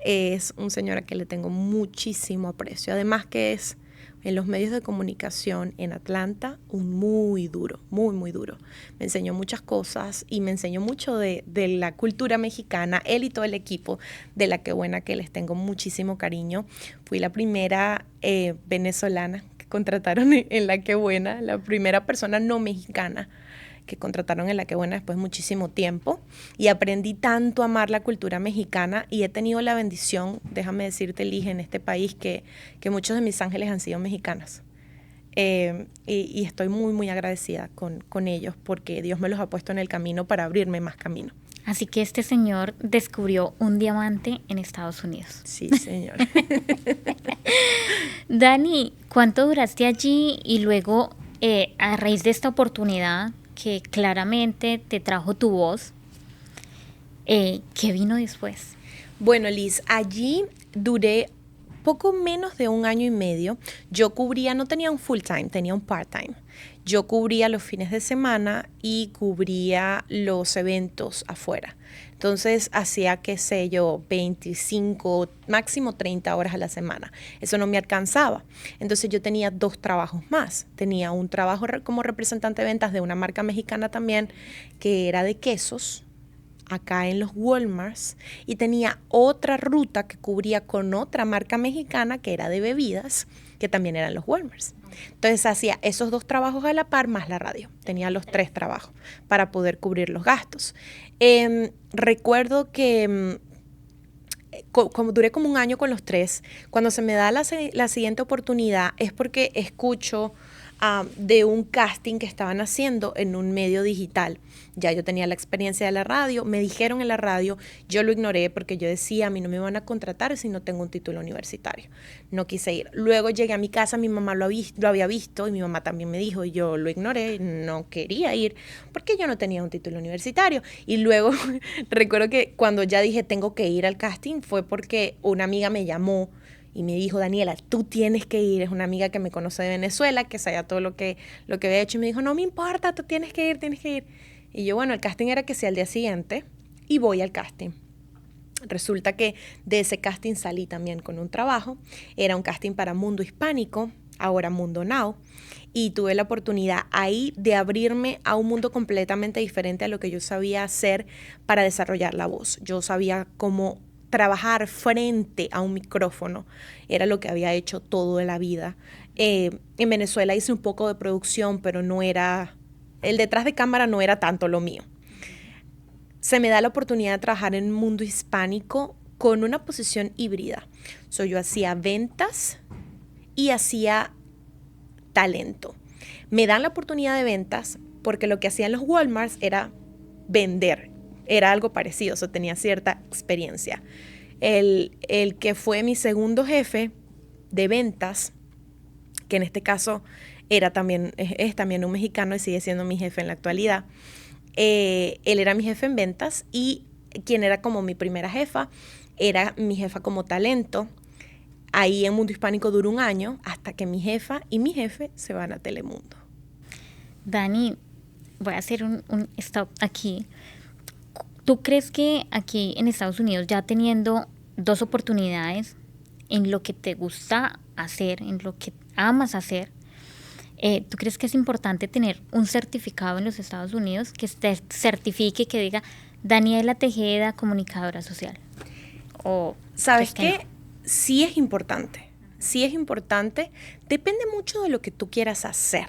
Es un señor a que le tengo muchísimo aprecio. Además que es en los medios de comunicación en Atlanta un muy duro, muy duro. Me enseñó muchas cosas y me enseñó mucho de la cultura mexicana, él y todo el equipo de la Qué Buena, que les tengo muchísimo cariño. Fui la primera venezolana que contrataron en la Qué Buena, la primera persona no mexicana que contrataron en la Qué Buena después de muchísimo tiempo, y aprendí tanto a amar la cultura mexicana, y he tenido la bendición, déjame decirte, Lige, en este país, que muchos de mis ángeles han sido mexicanos. Y estoy muy agradecida con ellos, porque Dios me los ha puesto en el camino para abrirme más camino. Así que este señor descubrió un diamante en Estados Unidos. Sí, señor. Dani, ¿cuánto duraste allí? Y luego, a raíz de esta oportunidad que claramente te trajo tu voz, ¿qué vino después? Bueno, Liz, allí duré poco menos de 1 año y medio. Yo cubría, no tenía un full time, tenía un part time. Yo cubría los fines de semana y cubría los eventos afuera. Entonces hacía, qué sé yo, 25, máximo 30 horas a la semana. Eso no me alcanzaba. Entonces yo tenía 2 trabajos más. Tenía un trabajo como representante de ventas de una marca mexicana también, que era de quesos, acá en los Walmarts, y tenía otra ruta que cubría con otra marca mexicana que era de bebidas, que también eran los Walmarts. Entonces hacía esos 2 trabajos a la par más la radio. Tenía los 3 trabajos para poder cubrir los gastos. Recuerdo que como duré como 1 año con los 3, cuando se me da la siguiente oportunidad es porque escucho de un casting que estaban haciendo en un medio digital. Ya yo tenía la experiencia de la radio, me dijeron en la radio, yo lo ignoré porque yo decía, a mí no me van a contratar si no tengo un título universitario. No quise ir. Luego llegué a mi casa, mi mamá lo había visto y mi mamá también me dijo, y yo lo ignoré, no quería ir porque yo no tenía un título universitario. Y luego recuerdo que cuando ya dije tengo que ir al casting fue porque una amiga me llamó y me dijo, Daniela, tú tienes que ir. Es una amiga que me conoce de Venezuela, que sabía todo lo que había hecho. Y me dijo, no me importa, tú tienes que ir. Y yo, bueno, el casting era que sea al día siguiente. Y voy al casting. Resulta que de ese casting salí también con un trabajo. Era un casting para Mundo Hispánico, ahora Mundo Now. Y tuve la oportunidad ahí de abrirme a un mundo completamente diferente a lo que yo sabía hacer para desarrollar la voz. Yo sabía cómo trabajar frente a un micrófono, era lo que había hecho toda la vida. En Venezuela hice un poco de producción, pero no era, el detrás de cámara no era tanto lo mío. Se me da la oportunidad de trabajar en el mundo hispánico con una posición híbrida. Yo hacía ventas y hacía talento. Me dan la oportunidad de ventas porque lo que hacían los Walmarts era vender. Era algo parecido, tenía cierta experiencia. el que fue mi segundo jefe de ventas, que en este caso es también un mexicano y sigue siendo mi jefe en la actualidad. Él era mi jefe en ventas y quien era como mi primera jefa era mi jefa como talento. Ahí en Mundo Hispánico duró 1 año hasta que mi jefa y mi jefe se van a Telemundo. Dani, voy a hacer un stop aquí. ¿Tú crees que aquí en Estados Unidos, ya teniendo 2 oportunidades en lo que te gusta hacer, en lo que amas hacer, ¿tú crees que es importante tener un certificado en los Estados Unidos que te certifique, que diga Daniela Tejeda, comunicadora social? ¿O ¿sabes qué? No? Sí es importante. Sí es importante. Depende mucho de lo que tú quieras hacer.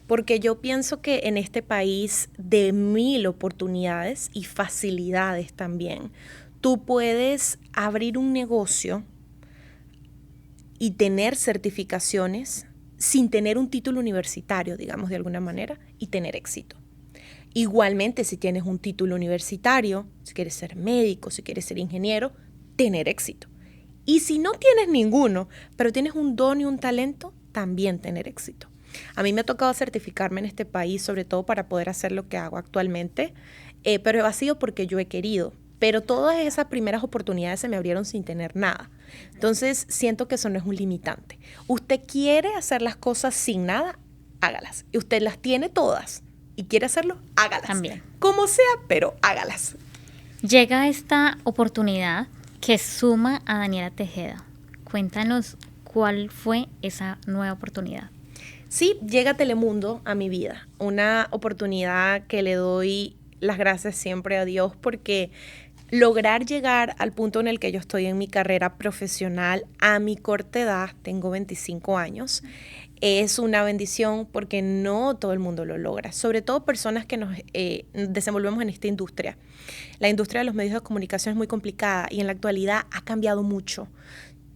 Porque yo pienso que en este país de 1000 oportunidades y facilidades también, tú puedes abrir un negocio y tener certificaciones sin tener un título universitario, digamos de alguna manera, y tener éxito. Igualmente, si tienes un título universitario, si quieres ser médico, si quieres ser ingeniero, tener éxito. Y si no tienes ninguno, pero tienes un don y un talento, también tener éxito. A mí me ha tocado certificarme en este país, sobre todo para poder hacer lo que hago actualmente, pero ha sido porque yo he querido. Pero todas esas primeras oportunidades se me abrieron sin tener nada. Entonces, siento que eso no es un limitante. Usted quiere hacer las cosas sin nada, hágalas. Y usted las tiene todas y quiere hacerlo, hágalas. También. Como sea, pero hágalas. Llega esta oportunidad que suma a Daniela Tejeda. Cuéntanos cuál fue esa nueva oportunidad. Sí, llega Telemundo a mi vida. Una oportunidad que le doy las gracias siempre a Dios, porque lograr llegar al punto en el que yo estoy en mi carrera profesional a mi corta edad, tengo 25 años, es una bendición porque no todo el mundo lo logra, sobre todo personas que nos desenvolvemos en esta industria. La industria de los medios de comunicación es muy complicada y en la actualidad ha cambiado mucho.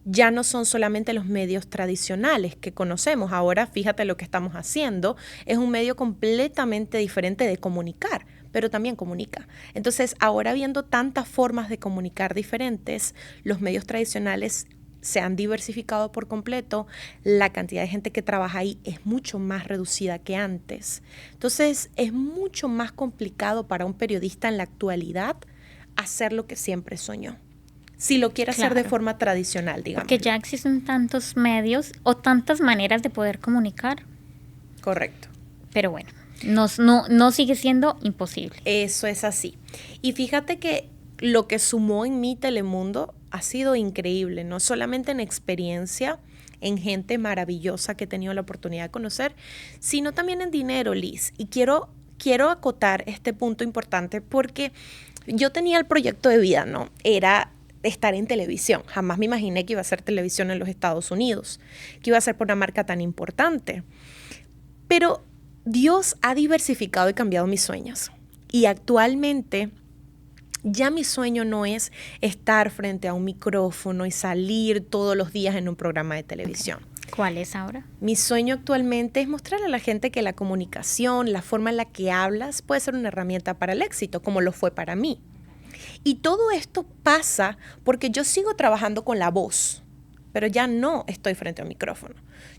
Ya no son solamente los medios tradicionales que conocemos. Ahora, fíjate lo que estamos haciendo, es un medio completamente diferente de comunicar, pero también comunica. Entonces, ahora viendo tantas formas de comunicar diferentes, los medios tradicionales se han diversificado por completo, la cantidad de gente que trabaja ahí es mucho más reducida que antes. Entonces, es mucho más complicado para un periodista en la actualidad hacer lo que siempre soñó. Si lo quiere hacer de forma tradicional, digamos. Porque ya existen tantos medios o tantas maneras de poder comunicar. Correcto. Pero bueno, no sigue siendo imposible. Eso es así. Y fíjate que lo que sumó en mí Telemundo ha sido increíble, no solamente en experiencia, en gente maravillosa que he tenido la oportunidad de conocer, sino también en dinero, Liz. Y quiero acotar este punto importante porque yo tenía el proyecto de vida, ¿no? Era estar en televisión. Jamás me imaginé que iba a ser televisión en los Estados Unidos, que iba a ser por una marca tan importante. Pero Dios ha diversificado y cambiado mis sueños. Y actualmente ya mi sueño no es estar frente a un micrófono y salir todos los días en un programa de televisión. ¿Cuál es ahora? Mi sueño actualmente es mostrarle a la gente que la comunicación, la forma en la que hablas, puede ser una herramienta para el éxito, como lo fue para mí. Y todo esto pasa porque yo sigo trabajando con la voz, pero ya no estoy frente a un micrófono.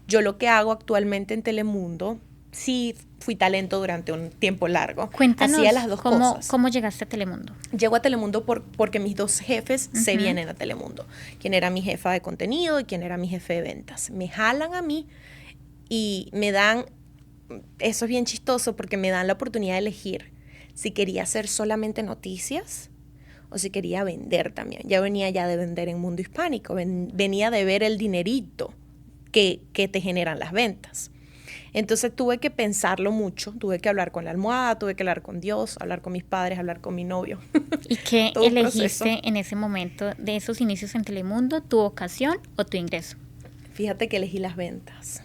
Yo lo que hago actualmente en Telemundo, sí fui talento durante un tiempo largo. Cuéntanos, hacía las dos cosas. ¿Cómo llegaste a Telemundo? Llego a Telemundo porque mis 2 jefes se vienen a Telemundo. Quien era mi jefa de contenido y quien era mi jefe de ventas. Me jalan a mí y me dan, eso es bien chistoso porque me dan la oportunidad de elegir si quería hacer solamente noticias o si quería vender también. Ya venía ya de vender en Mundo Hispánico, venía de ver el dinerito que te generan las ventas. Entonces tuve que pensarlo mucho, tuve que hablar con la almohada, tuve que hablar con Dios, hablar con mis padres, hablar con mi novio. ¿Y qué elegiste en ese momento de esos inicios en Telemundo, tu vocación o tu ingreso? Fíjate que elegí las ventas.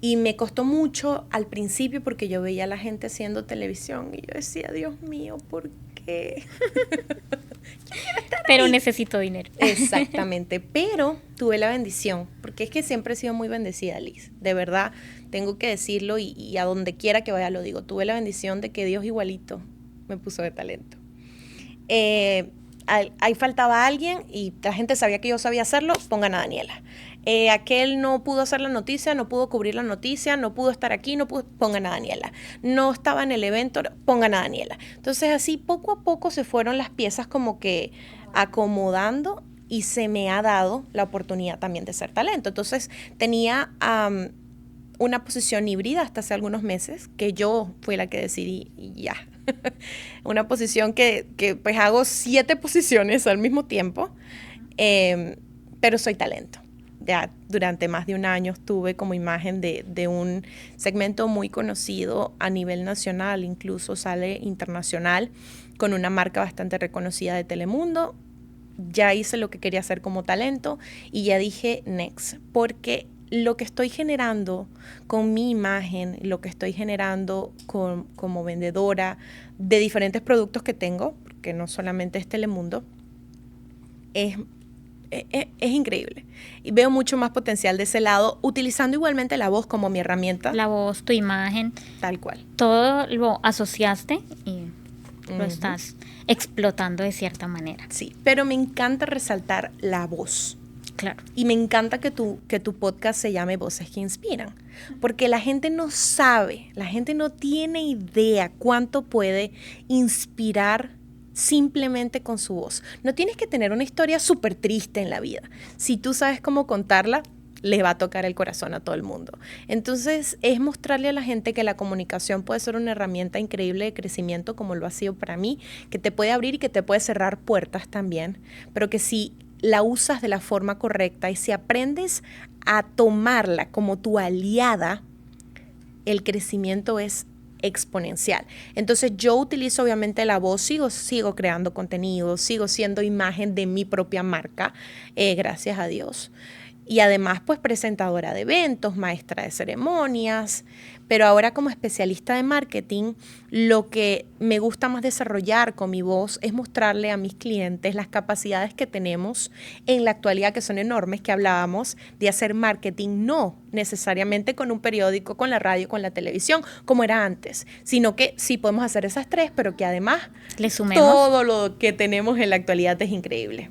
Y me costó mucho al principio porque yo veía a la gente haciendo televisión y yo decía, Dios mío, ¿por qué? Pero necesito dinero. Exactamente, pero tuve la bendición, porque es que siempre he sido muy bendecida, Liz. De verdad, tengo que decirlo y a donde quiera que vaya lo digo. Tuve la bendición de que Dios igualito me puso de talento. ahí faltaba alguien y la gente sabía que yo sabía hacerlo, pongan a Daniela. Aquel no pudo hacer la noticia, no pudo cubrir la noticia, no pudo estar aquí, pongan a Daniela. No estaba en el evento, pongan a Daniela. Entonces así poco a poco se fueron las piezas como que acomodando y se me ha dado la oportunidad también de ser talento. Entonces tenía una posición híbrida hasta hace algunos meses, que yo fui la que decidí y ya. Una posición que pues hago 7 posiciones al mismo tiempo, pero soy talento. Ya durante más de un año estuve como imagen de un segmento muy conocido a nivel nacional, incluso sale internacional, con una marca bastante reconocida de Telemundo. Ya hice lo que quería hacer como talento y ya dije next, porque lo que estoy generando con mi imagen, lo que estoy generando como vendedora de diferentes productos que tengo, porque no solamente es Telemundo, es increíble. Y veo mucho más potencial de ese lado, utilizando igualmente la voz como mi herramienta. La voz, tu imagen. Tal cual. Todo lo asociaste y lo estás explotando de cierta manera. Sí, pero me encanta resaltar la voz. Claro. Y me encanta que tu podcast se llame Voces que Inspiran, porque la gente no sabe, la gente no tiene idea cuánto puede inspirar simplemente con su voz. No tienes que tener una historia súper triste en la vida. Si tú sabes cómo contarla, les va a tocar el corazón a todo el mundo. Entonces, es mostrarle a la gente que la comunicación puede ser una herramienta increíble de crecimiento, como lo ha sido para mí, que te puede abrir y que te puede cerrar puertas también, pero que si la usas de la forma correcta y si aprendes a tomarla como tu aliada, el crecimiento es exponencial. Entonces yo utilizo obviamente la voz, sigo creando contenido, sigo siendo imagen de mi propia marca, gracias a Dios. Y además pues presentadora de eventos, maestra de ceremonias, pero ahora como especialista de marketing, lo que me gusta más desarrollar con mi voz es mostrarle a mis clientes las capacidades que tenemos en la actualidad, que son enormes, que hablábamos de hacer marketing, no necesariamente con un periódico, con la radio, con la televisión, como era antes, sino que sí podemos hacer esas 3, pero que además le sumemos. Todo lo que tenemos en la actualidad es increíble.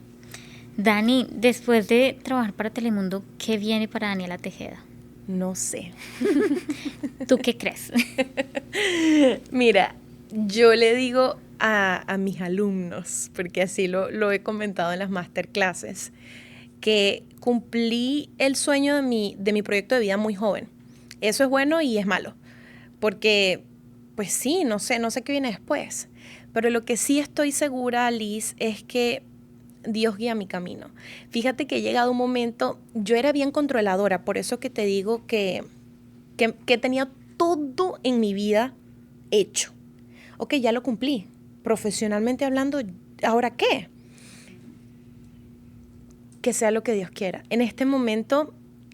Dani, después de trabajar para Telemundo, ¿qué viene para Daniela Tejeda? No sé. ¿Tú qué crees? Mira, yo le digo a mis alumnos, porque así lo he comentado en las masterclasses, que cumplí el sueño de mi proyecto de vida muy joven. Eso es bueno y es malo, porque pues sí, no sé qué viene después, pero lo que sí estoy segura, Liz, es que Dios guía mi camino. Fíjate que he llegado un momento, yo era bien controladora, por eso que te digo que tenía todo en mi vida hecho. Ok, ya lo cumplí. Profesionalmente hablando, ¿ahora qué? Que sea lo que Dios quiera. En este momento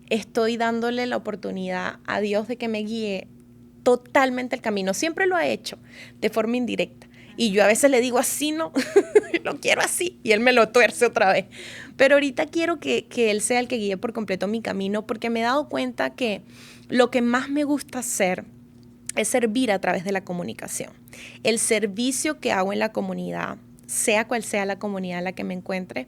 estoy dándole la oportunidad a Dios de que me guíe totalmente el camino. Siempre lo ha hecho de forma indirecta. Y yo a veces le digo así, no, lo quiero así, y él me lo tuerce otra vez. Pero ahorita quiero que él sea el que guíe por completo mi camino, porque me he dado cuenta que lo que más me gusta hacer es servir a través de la comunicación. El servicio que hago en la comunidad, sea cual sea la comunidad en la que me encuentre,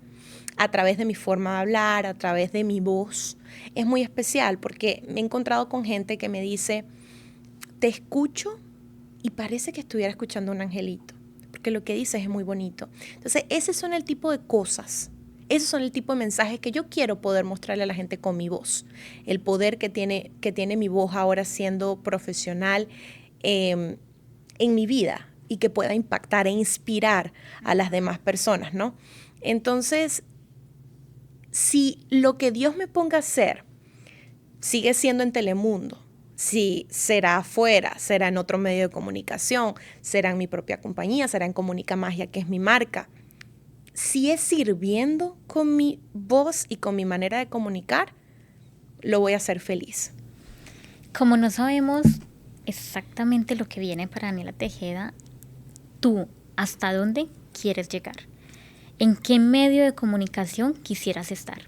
a través de mi forma de hablar, a través de mi voz, es muy especial, porque me he encontrado con gente que me dice, te escucho y parece que estuviera escuchando a un angelito, porque lo que dices es muy bonito. Entonces, ese son el tipo de cosas, esos son el tipo de mensajes que yo quiero poder mostrarle a la gente con mi voz. El poder que tiene mi voz ahora siendo profesional en mi vida y que pueda impactar e inspirar a las demás personas, ¿no? Entonces, si lo que Dios me ponga a hacer sigue siendo en Telemundo, si será afuera, será en otro medio de comunicación, será en mi propia compañía, será en Comunica Magia, que es mi marca. Si es sirviendo con mi voz y con mi manera de comunicar, lo voy a hacer feliz. Como no sabemos exactamente lo que viene para Daniela Tejeda, ¿tú hasta dónde quieres llegar? ¿En qué medio de comunicación quisieras estar?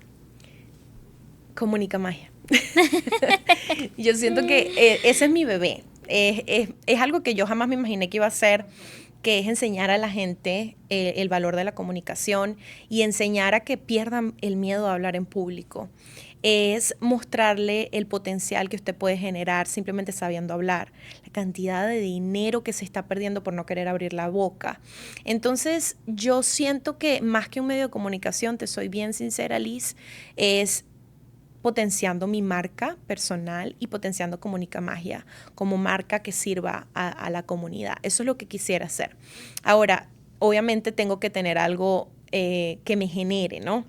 Comunica Magia. Yo siento que ese es mi bebé. Es algo que yo jamás me imaginé que iba a ser que es enseñar a la gente el valor de la comunicación y enseñar a que pierdan el miedo a hablar en público. Es mostrarle el potencial que usted puede generar simplemente sabiendo hablar, la cantidad de dinero que se está perdiendo por no querer abrir la boca. Entonces, yo siento que más que un medio de comunicación, te soy bien sincera, Liz, es potenciando mi marca personal y potenciando Comunica Magia como marca que sirva a la comunidad. Eso es lo que quisiera hacer. Ahora, obviamente tengo que tener algo que me genere, ¿no?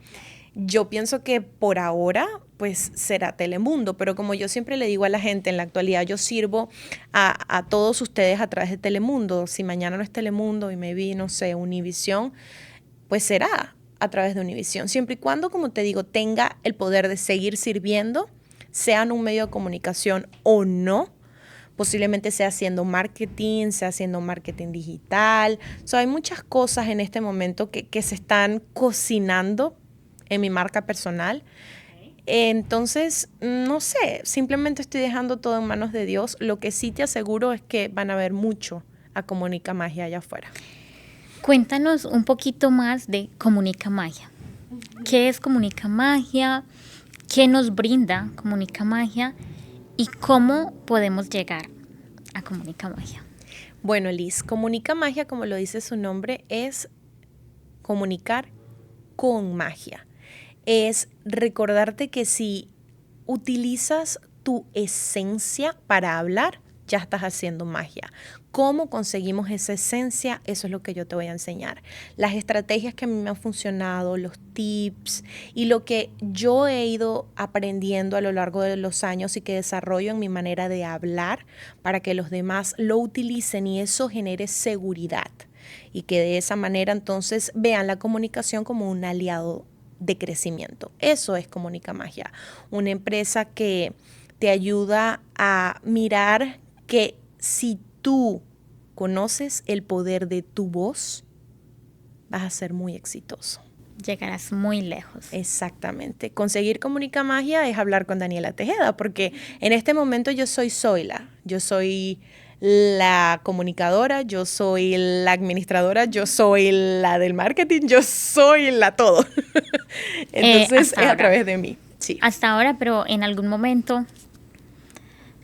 Yo pienso que por ahora, pues será Telemundo, pero como yo siempre le digo a la gente, en la actualidad yo sirvo a todos ustedes a través de Telemundo. Si mañana no es Telemundo y me vi, no sé, Univisión, pues será a través de Univisión, siempre y cuando, como te digo, tenga el poder de seguir sirviendo, sean un medio de comunicación o no. Posiblemente sea haciendo marketing digital. Hay muchas cosas en este momento que se están cocinando en mi marca personal. Entonces, no sé, simplemente estoy dejando todo en manos de Dios. Lo que sí te aseguro es que van a ver mucho a Comunica Magia allá afuera. Cuéntanos un poquito más de Comunica Magia. ¿Qué es Comunica Magia? ¿Qué nos brinda Comunica Magia? ¿Y cómo podemos llegar a Comunica Magia? Bueno, Liz, Comunica Magia, como lo dice su nombre, es comunicar con magia. Es recordarte que si utilizas tu esencia para hablar, ya estás haciendo magia. ¿Cómo conseguimos esa esencia? Eso es lo que yo te voy a enseñar. Las estrategias que a mí me han funcionado, los tips y lo que yo he ido aprendiendo a lo largo de los años y que desarrollo en mi manera de hablar para que los demás lo utilicen y eso genere seguridad y que de esa manera entonces vean la comunicación como un aliado de crecimiento. Eso es Comunica Magia, una empresa que te ayuda a mirar que si tú conoces el poder de tu voz, vas a ser muy exitoso. Llegarás muy lejos. Exactamente. Conseguir Comunica Magia es hablar con Daniela Tejeda, porque en este momento yo soy Zoila. Yo soy la comunicadora, yo soy la administradora, yo soy la del marketing, yo soy la todo. Entonces es a través de mí. Sí. Hasta ahora, pero en algún momento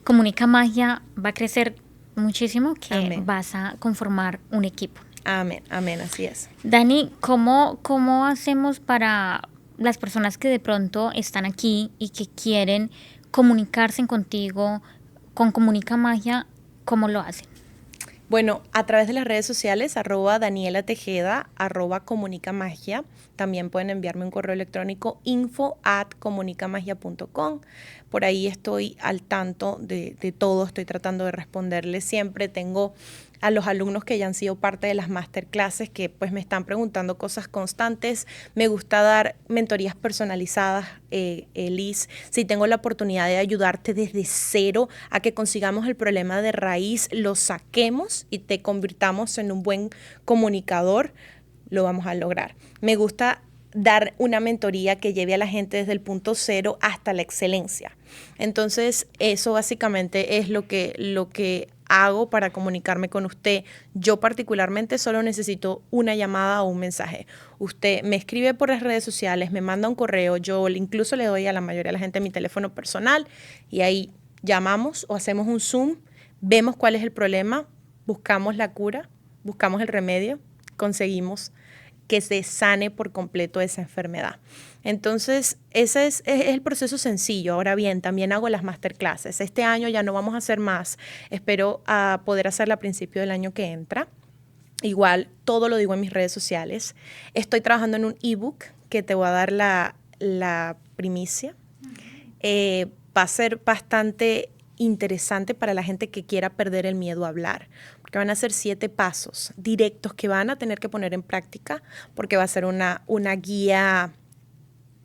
Comunica Magia va a crecer muchísimo, que Amén. Vas a conformar un equipo. Amén, amén, así es. Dani, ¿cómo hacemos para las personas que de pronto están aquí y que quieren comunicarse contigo con Comunica Magia? ¿Cómo lo hacen? Bueno, a través de las redes sociales, @Daniela Tejeda, @Comunica Magia. También pueden enviarme un correo electrónico info@comunicamagia.com. Por ahí estoy al tanto de todo, estoy tratando de responderles siempre. Tengo a los alumnos que ya han sido parte de las masterclasses que pues me están preguntando cosas constantes. Me gusta dar mentorías personalizadas, Liz. Si tengo la oportunidad de ayudarte desde cero a que consigamos el problema de raíz, lo saquemos y te convirtamos en un buen comunicador, lo vamos a lograr. Me gusta dar una mentoría que lleve a la gente desde el punto cero hasta la excelencia. Entonces, eso básicamente es lo que hago para comunicarme con usted. Yo particularmente solo necesito una llamada o un mensaje. Usted me escribe por las redes sociales, me manda un correo, yo incluso le doy a la mayoría de la gente mi teléfono personal y ahí llamamos o hacemos un Zoom, vemos cuál es el problema, buscamos la cura, buscamos el remedio, conseguimos que se sane por completo esa enfermedad. Entonces, ese es el proceso sencillo. Ahora bien, también hago las masterclasses. Este año ya no vamos a hacer más. Espero poder hacerla a principio del año que entra. Igual, todo lo digo en mis redes sociales. Estoy trabajando en un ebook que te voy a dar la primicia. Va a ser bastante interesante para la gente que quiera perder el miedo a hablar, porque van a ser 7 pasos directos que van a tener que poner en práctica, porque va a ser una guía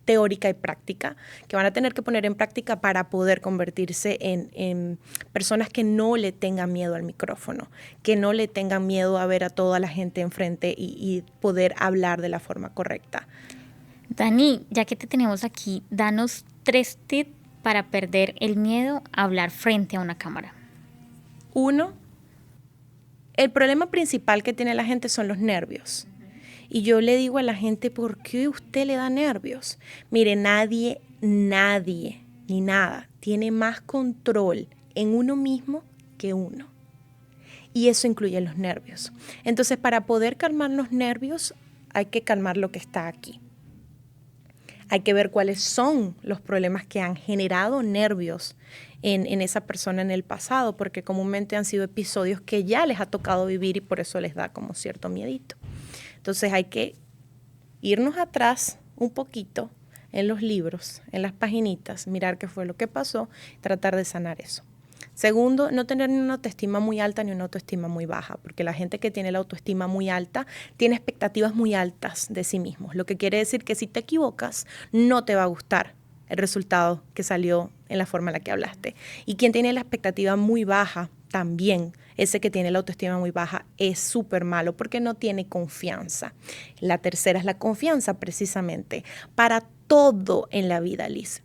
teórica y práctica que van a tener que poner en práctica para poder convertirse en personas que no le tengan miedo al micrófono, que no le tengan miedo a ver a toda la gente enfrente y poder hablar de la forma correcta. Dani, ya que te tenemos aquí, danos 3 tips para perder el miedo a hablar frente a una cámara. 1, el problema principal que tiene la gente son los nervios. Y yo le digo a la gente, ¿por qué usted le da nervios? Mire, nadie, ni nada, tiene más control en uno mismo que uno. Y eso incluye los nervios. Entonces, para poder calmar los nervios, hay que calmar lo que está aquí. Hay que ver cuáles son los problemas que han generado nervios en esa persona en el pasado, porque comúnmente han sido episodios que ya les ha tocado vivir y por eso les da como cierto miedito. Entonces hay que irnos atrás un poquito en los libros, en las paginitas, mirar qué fue lo que pasó, tratar de sanar eso. Segundo, no tener ni una autoestima muy alta ni una autoestima muy baja, porque la gente que tiene la autoestima muy alta tiene expectativas muy altas de sí mismos, lo que quiere decir que si te equivocas no te va a gustar el resultado que salió en la forma en la que hablaste. Y quien tiene la expectativa muy baja también, ese que tiene la autoestima muy baja, es súper malo porque no tiene confianza. La tercera es la confianza, precisamente, para todo en la vida, Liz.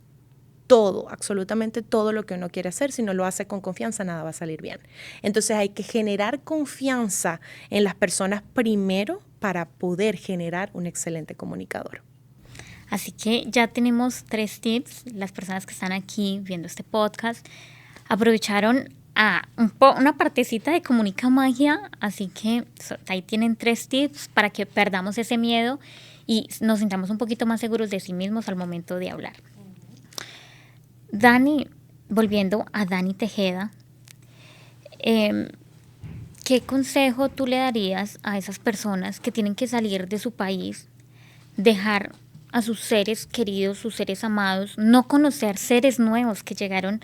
Todo, absolutamente todo lo que uno quiere hacer, si no lo hace con confianza, nada va a salir bien. Entonces hay que generar confianza en las personas primero para poder generar un excelente comunicador. Así que ya tenemos 3 tips. Las personas que están aquí viendo este podcast aprovecharon una partecita de Comunica Magia, así que ahí tienen 3 tips para que perdamos ese miedo y nos sintamos un poquito más seguros de sí mismos al momento de hablar. Dani, volviendo a Dani Tejeda, ¿qué consejo tú le darías a esas personas que tienen que salir de su país, dejar a sus seres queridos, sus seres amados, no conocer seres nuevos que llegaron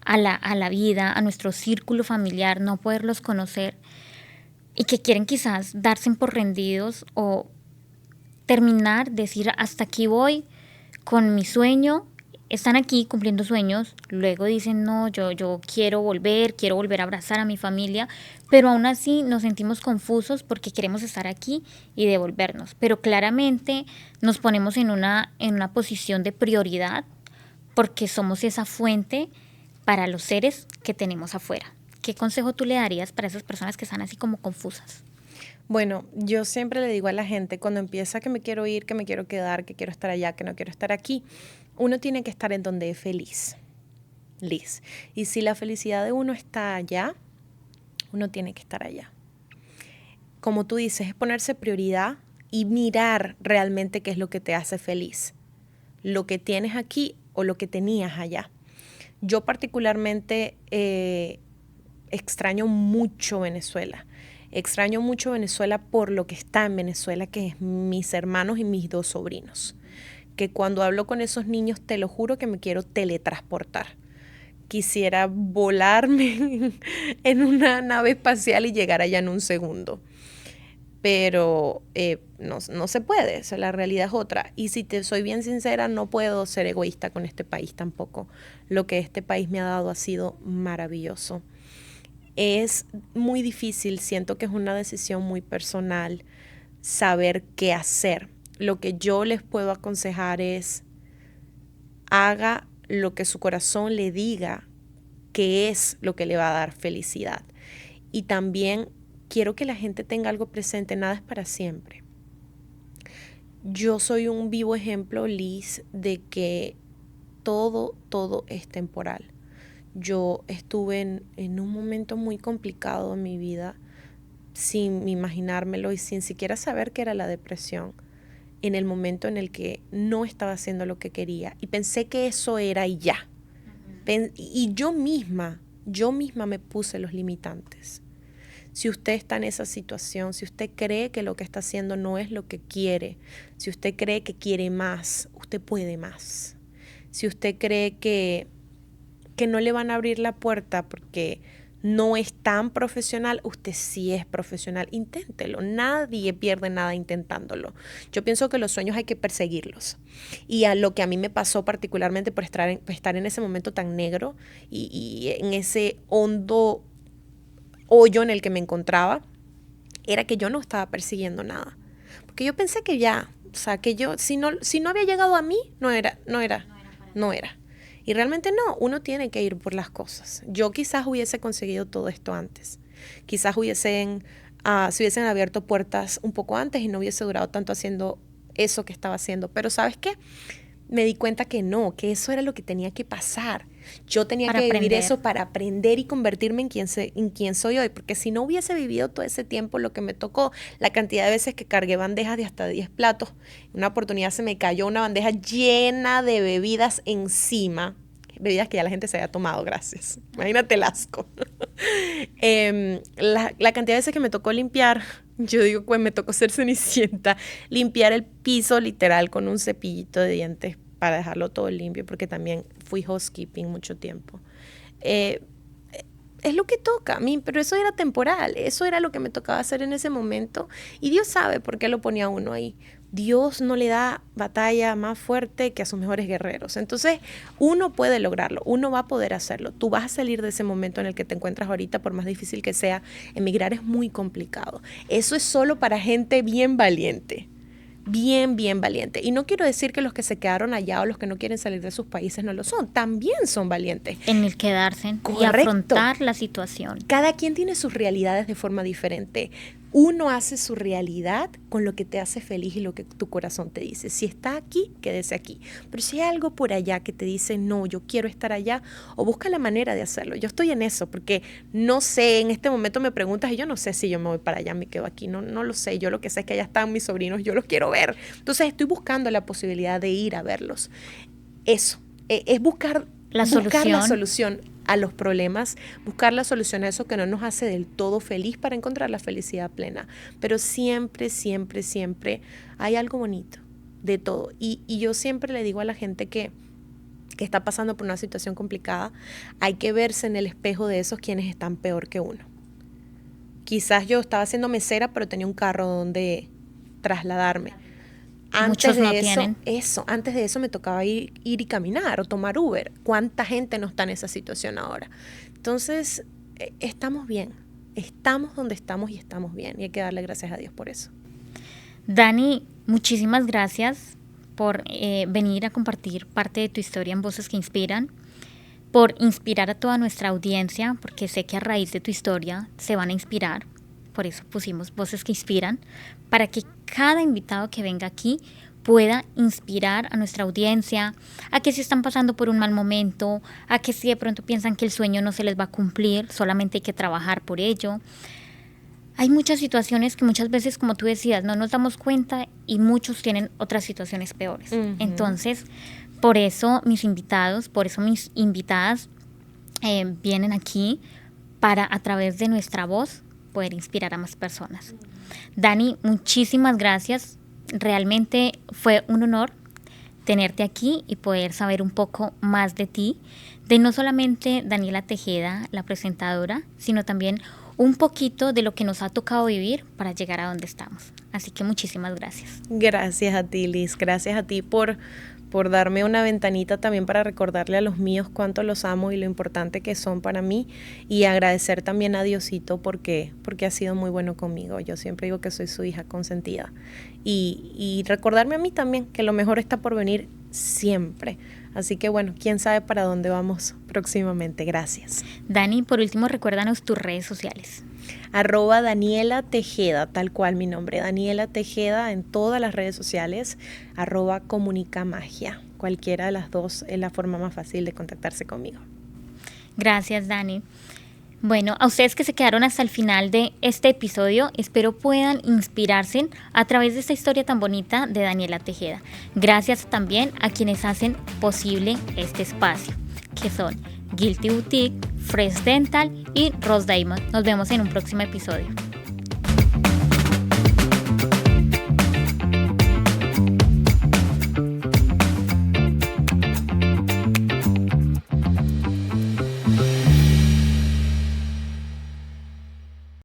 a la vida, a nuestro círculo familiar, no poderlos conocer y que quieren quizás darse por rendidos o terminar, decir hasta aquí voy con mi sueño? Están aquí cumpliendo sueños, luego dicen no, yo quiero volver a abrazar a mi familia, pero aún así nos sentimos confusos porque queremos estar aquí y devolvernos. Pero claramente nos ponemos en una posición de prioridad porque somos esa fuente para los seres que tenemos afuera. ¿Qué consejo tú le darías para esas personas que están así como confusas? Bueno, yo siempre le digo a la gente, cuando empieza que me quiero ir, que me quiero quedar, que quiero estar allá, que no quiero estar aquí, uno tiene que estar en donde es feliz, Liz. Y si la felicidad de uno está allá, uno tiene que estar allá. Como tú dices, es ponerse prioridad y mirar realmente qué es lo que te hace feliz. Lo que tienes aquí o lo que tenías allá. Yo particularmente extraño mucho Venezuela. Extraño mucho Venezuela por lo que está en Venezuela, que es mis hermanos y mis 2 sobrinos. Que cuando hablo con esos niños, te lo juro que me quiero teletransportar. Quisiera volarme en una nave espacial y llegar allá en un segundo. Pero no se puede, o sea, la realidad es otra. Y si te soy bien sincera, no puedo ser egoísta con este país tampoco. Lo que este país me ha dado ha sido maravilloso. Es muy difícil, siento que es una decisión muy personal saber qué hacer. Lo que yo les puedo aconsejar es haga lo que su corazón le diga que es lo que le va a dar felicidad. Y también quiero que la gente tenga algo presente, nada es para siempre. Yo soy un vivo ejemplo, Liz, de que todo es temporal. Yo estuve en un momento muy complicado en mi vida, sin imaginármelo y sin siquiera saber qué era la depresión, en el momento en el que no estaba haciendo lo que quería y pensé que eso era y ya. Y yo misma me puse los limitantes. Si usted está en esa situación, si usted cree que lo que está haciendo no es lo que quiere, si usted cree que quiere más, usted puede más. Si usted cree que no le van a abrir la puerta porque no es tan profesional, usted sí es profesional, inténtelo, nadie pierde nada intentándolo. Yo pienso que los sueños hay que perseguirlos y a lo que a mí me pasó particularmente por estar en ese momento tan negro y en ese hondo hoyo en el que me encontraba, era que yo no estaba persiguiendo nada, porque yo pensé que ya, o sea, que yo, si no había llegado a mí, no era. Y realmente no, uno tiene que ir por las cosas. Yo quizás hubiese conseguido todo esto antes, Quizás se hubiesen abierto puertas un poco antes y no hubiese durado tanto haciendo eso que estaba haciendo. Pero ¿sabes qué? Me di cuenta que no, que eso era lo que tenía que pasar. Yo tenía que vivir eso para aprender y convertirme en quien soy hoy, porque si no hubiese vivido todo ese tiempo lo que me tocó, la cantidad de veces que cargué bandejas de hasta 10 platos, una oportunidad se me cayó una bandeja llena de bebidas encima, bebidas que ya la gente se había tomado, gracias. Imagínate el asco. La cantidad de veces que me tocó limpiar, yo digo, pues me tocó ser Cenicienta, limpiar el piso literal con un cepillito de dientes para dejarlo todo limpio, porque también fui housekeeping mucho tiempo. Es lo que toca a mí, pero eso era temporal, eso era lo que me tocaba hacer en ese momento, y Dios sabe por qué lo ponía uno ahí. Dios no le da batalla más fuerte que a sus mejores guerreros. Entonces, uno puede lograrlo, uno va a poder hacerlo. Tú vas a salir de ese momento en el que te encuentras ahorita, por más difícil que sea. Emigrar es muy complicado. Eso es solo para gente bien valiente. Bien, bien valiente. Y no quiero decir que los que se quedaron allá o los que no quieren salir de sus países no lo son. También son valientes. En el quedarse. Correcto. Y afrontar la situación. Cada quien tiene sus realidades de forma diferente. Uno hace su realidad con lo que te hace feliz y lo que tu corazón te dice. Si está aquí, quédese aquí. Pero si hay algo por allá que te dice, no, yo quiero estar allá, o busca la manera de hacerlo. Yo estoy en eso, porque no sé, en este momento me preguntas y yo no sé si yo me voy para allá, me quedo aquí. No lo sé. Yo lo que sé es que allá están mis sobrinos, yo los quiero ver. Entonces estoy buscando la posibilidad de ir a verlos. Eso, es buscar la solución a los problemas, buscar la solución a eso que no nos hace del todo feliz para encontrar la felicidad plena. Pero siempre, siempre, siempre hay algo bonito de todo. Y yo siempre le digo a la gente que está pasando por una situación complicada, hay que verse en el espejo de esos quienes están peor que uno. Quizás yo estaba siendo mesera, pero tenía un carro donde trasladarme. Antes de eso me tocaba ir y caminar o tomar Uber. ¿Cuánta gente no está en esa situación ahora? Entonces, estamos bien. Estamos donde estamos y estamos bien. Y hay que darle gracias a Dios por eso. Dani, muchísimas gracias por venir a compartir parte de tu historia en Voces que Inspiran, por inspirar a toda nuestra audiencia, porque sé que a raíz de tu historia se van a inspirar. Por eso pusimos Voces que Inspiran, para que cada invitado que venga aquí pueda inspirar a nuestra audiencia, a que si están pasando por un mal momento, a que si de pronto piensan que el sueño no se les va a cumplir, solamente hay que trabajar por ello. Hay muchas situaciones que muchas veces, como tú decías, no nos damos cuenta y muchos tienen otras situaciones peores. Uh-huh. Entonces, por eso mis invitadas vienen aquí para, a través de nuestra voz, poder inspirar a más personas. Dani, muchísimas gracias. Realmente fue un honor tenerte aquí y poder saber un poco más de ti, de no solamente Daniela Tejeda, la presentadora, sino también un poquito de lo que nos ha tocado vivir para llegar a donde estamos. Así que muchísimas gracias. Gracias a ti, Liz. Gracias a ti por darme una ventanita también para recordarle a los míos cuánto los amo y lo importante que son para mí, y agradecer también a Diosito porque ha sido muy bueno conmigo. Yo siempre digo que soy su hija consentida, y recordarme a mí también que lo mejor está por venir siempre. Así que bueno, quién sabe para dónde vamos próximamente. Gracias. Dani, por último, recuérdanos tus redes sociales. @Daniela Tejeda, tal cual mi nombre, Daniela Tejeda, en todas las redes sociales, @Comunicamagia. Cualquiera de las dos es la forma más fácil de contactarse conmigo. Gracias, Dani. Bueno, a ustedes que se quedaron hasta el final de este episodio, espero puedan inspirarse a través de esta historia tan bonita de Daniela Tejeda. Gracias también a quienes hacen posible este espacio, que son Guilty Boutique, Fresh Dental y Rose Diamond. Nos vemos en un próximo episodio.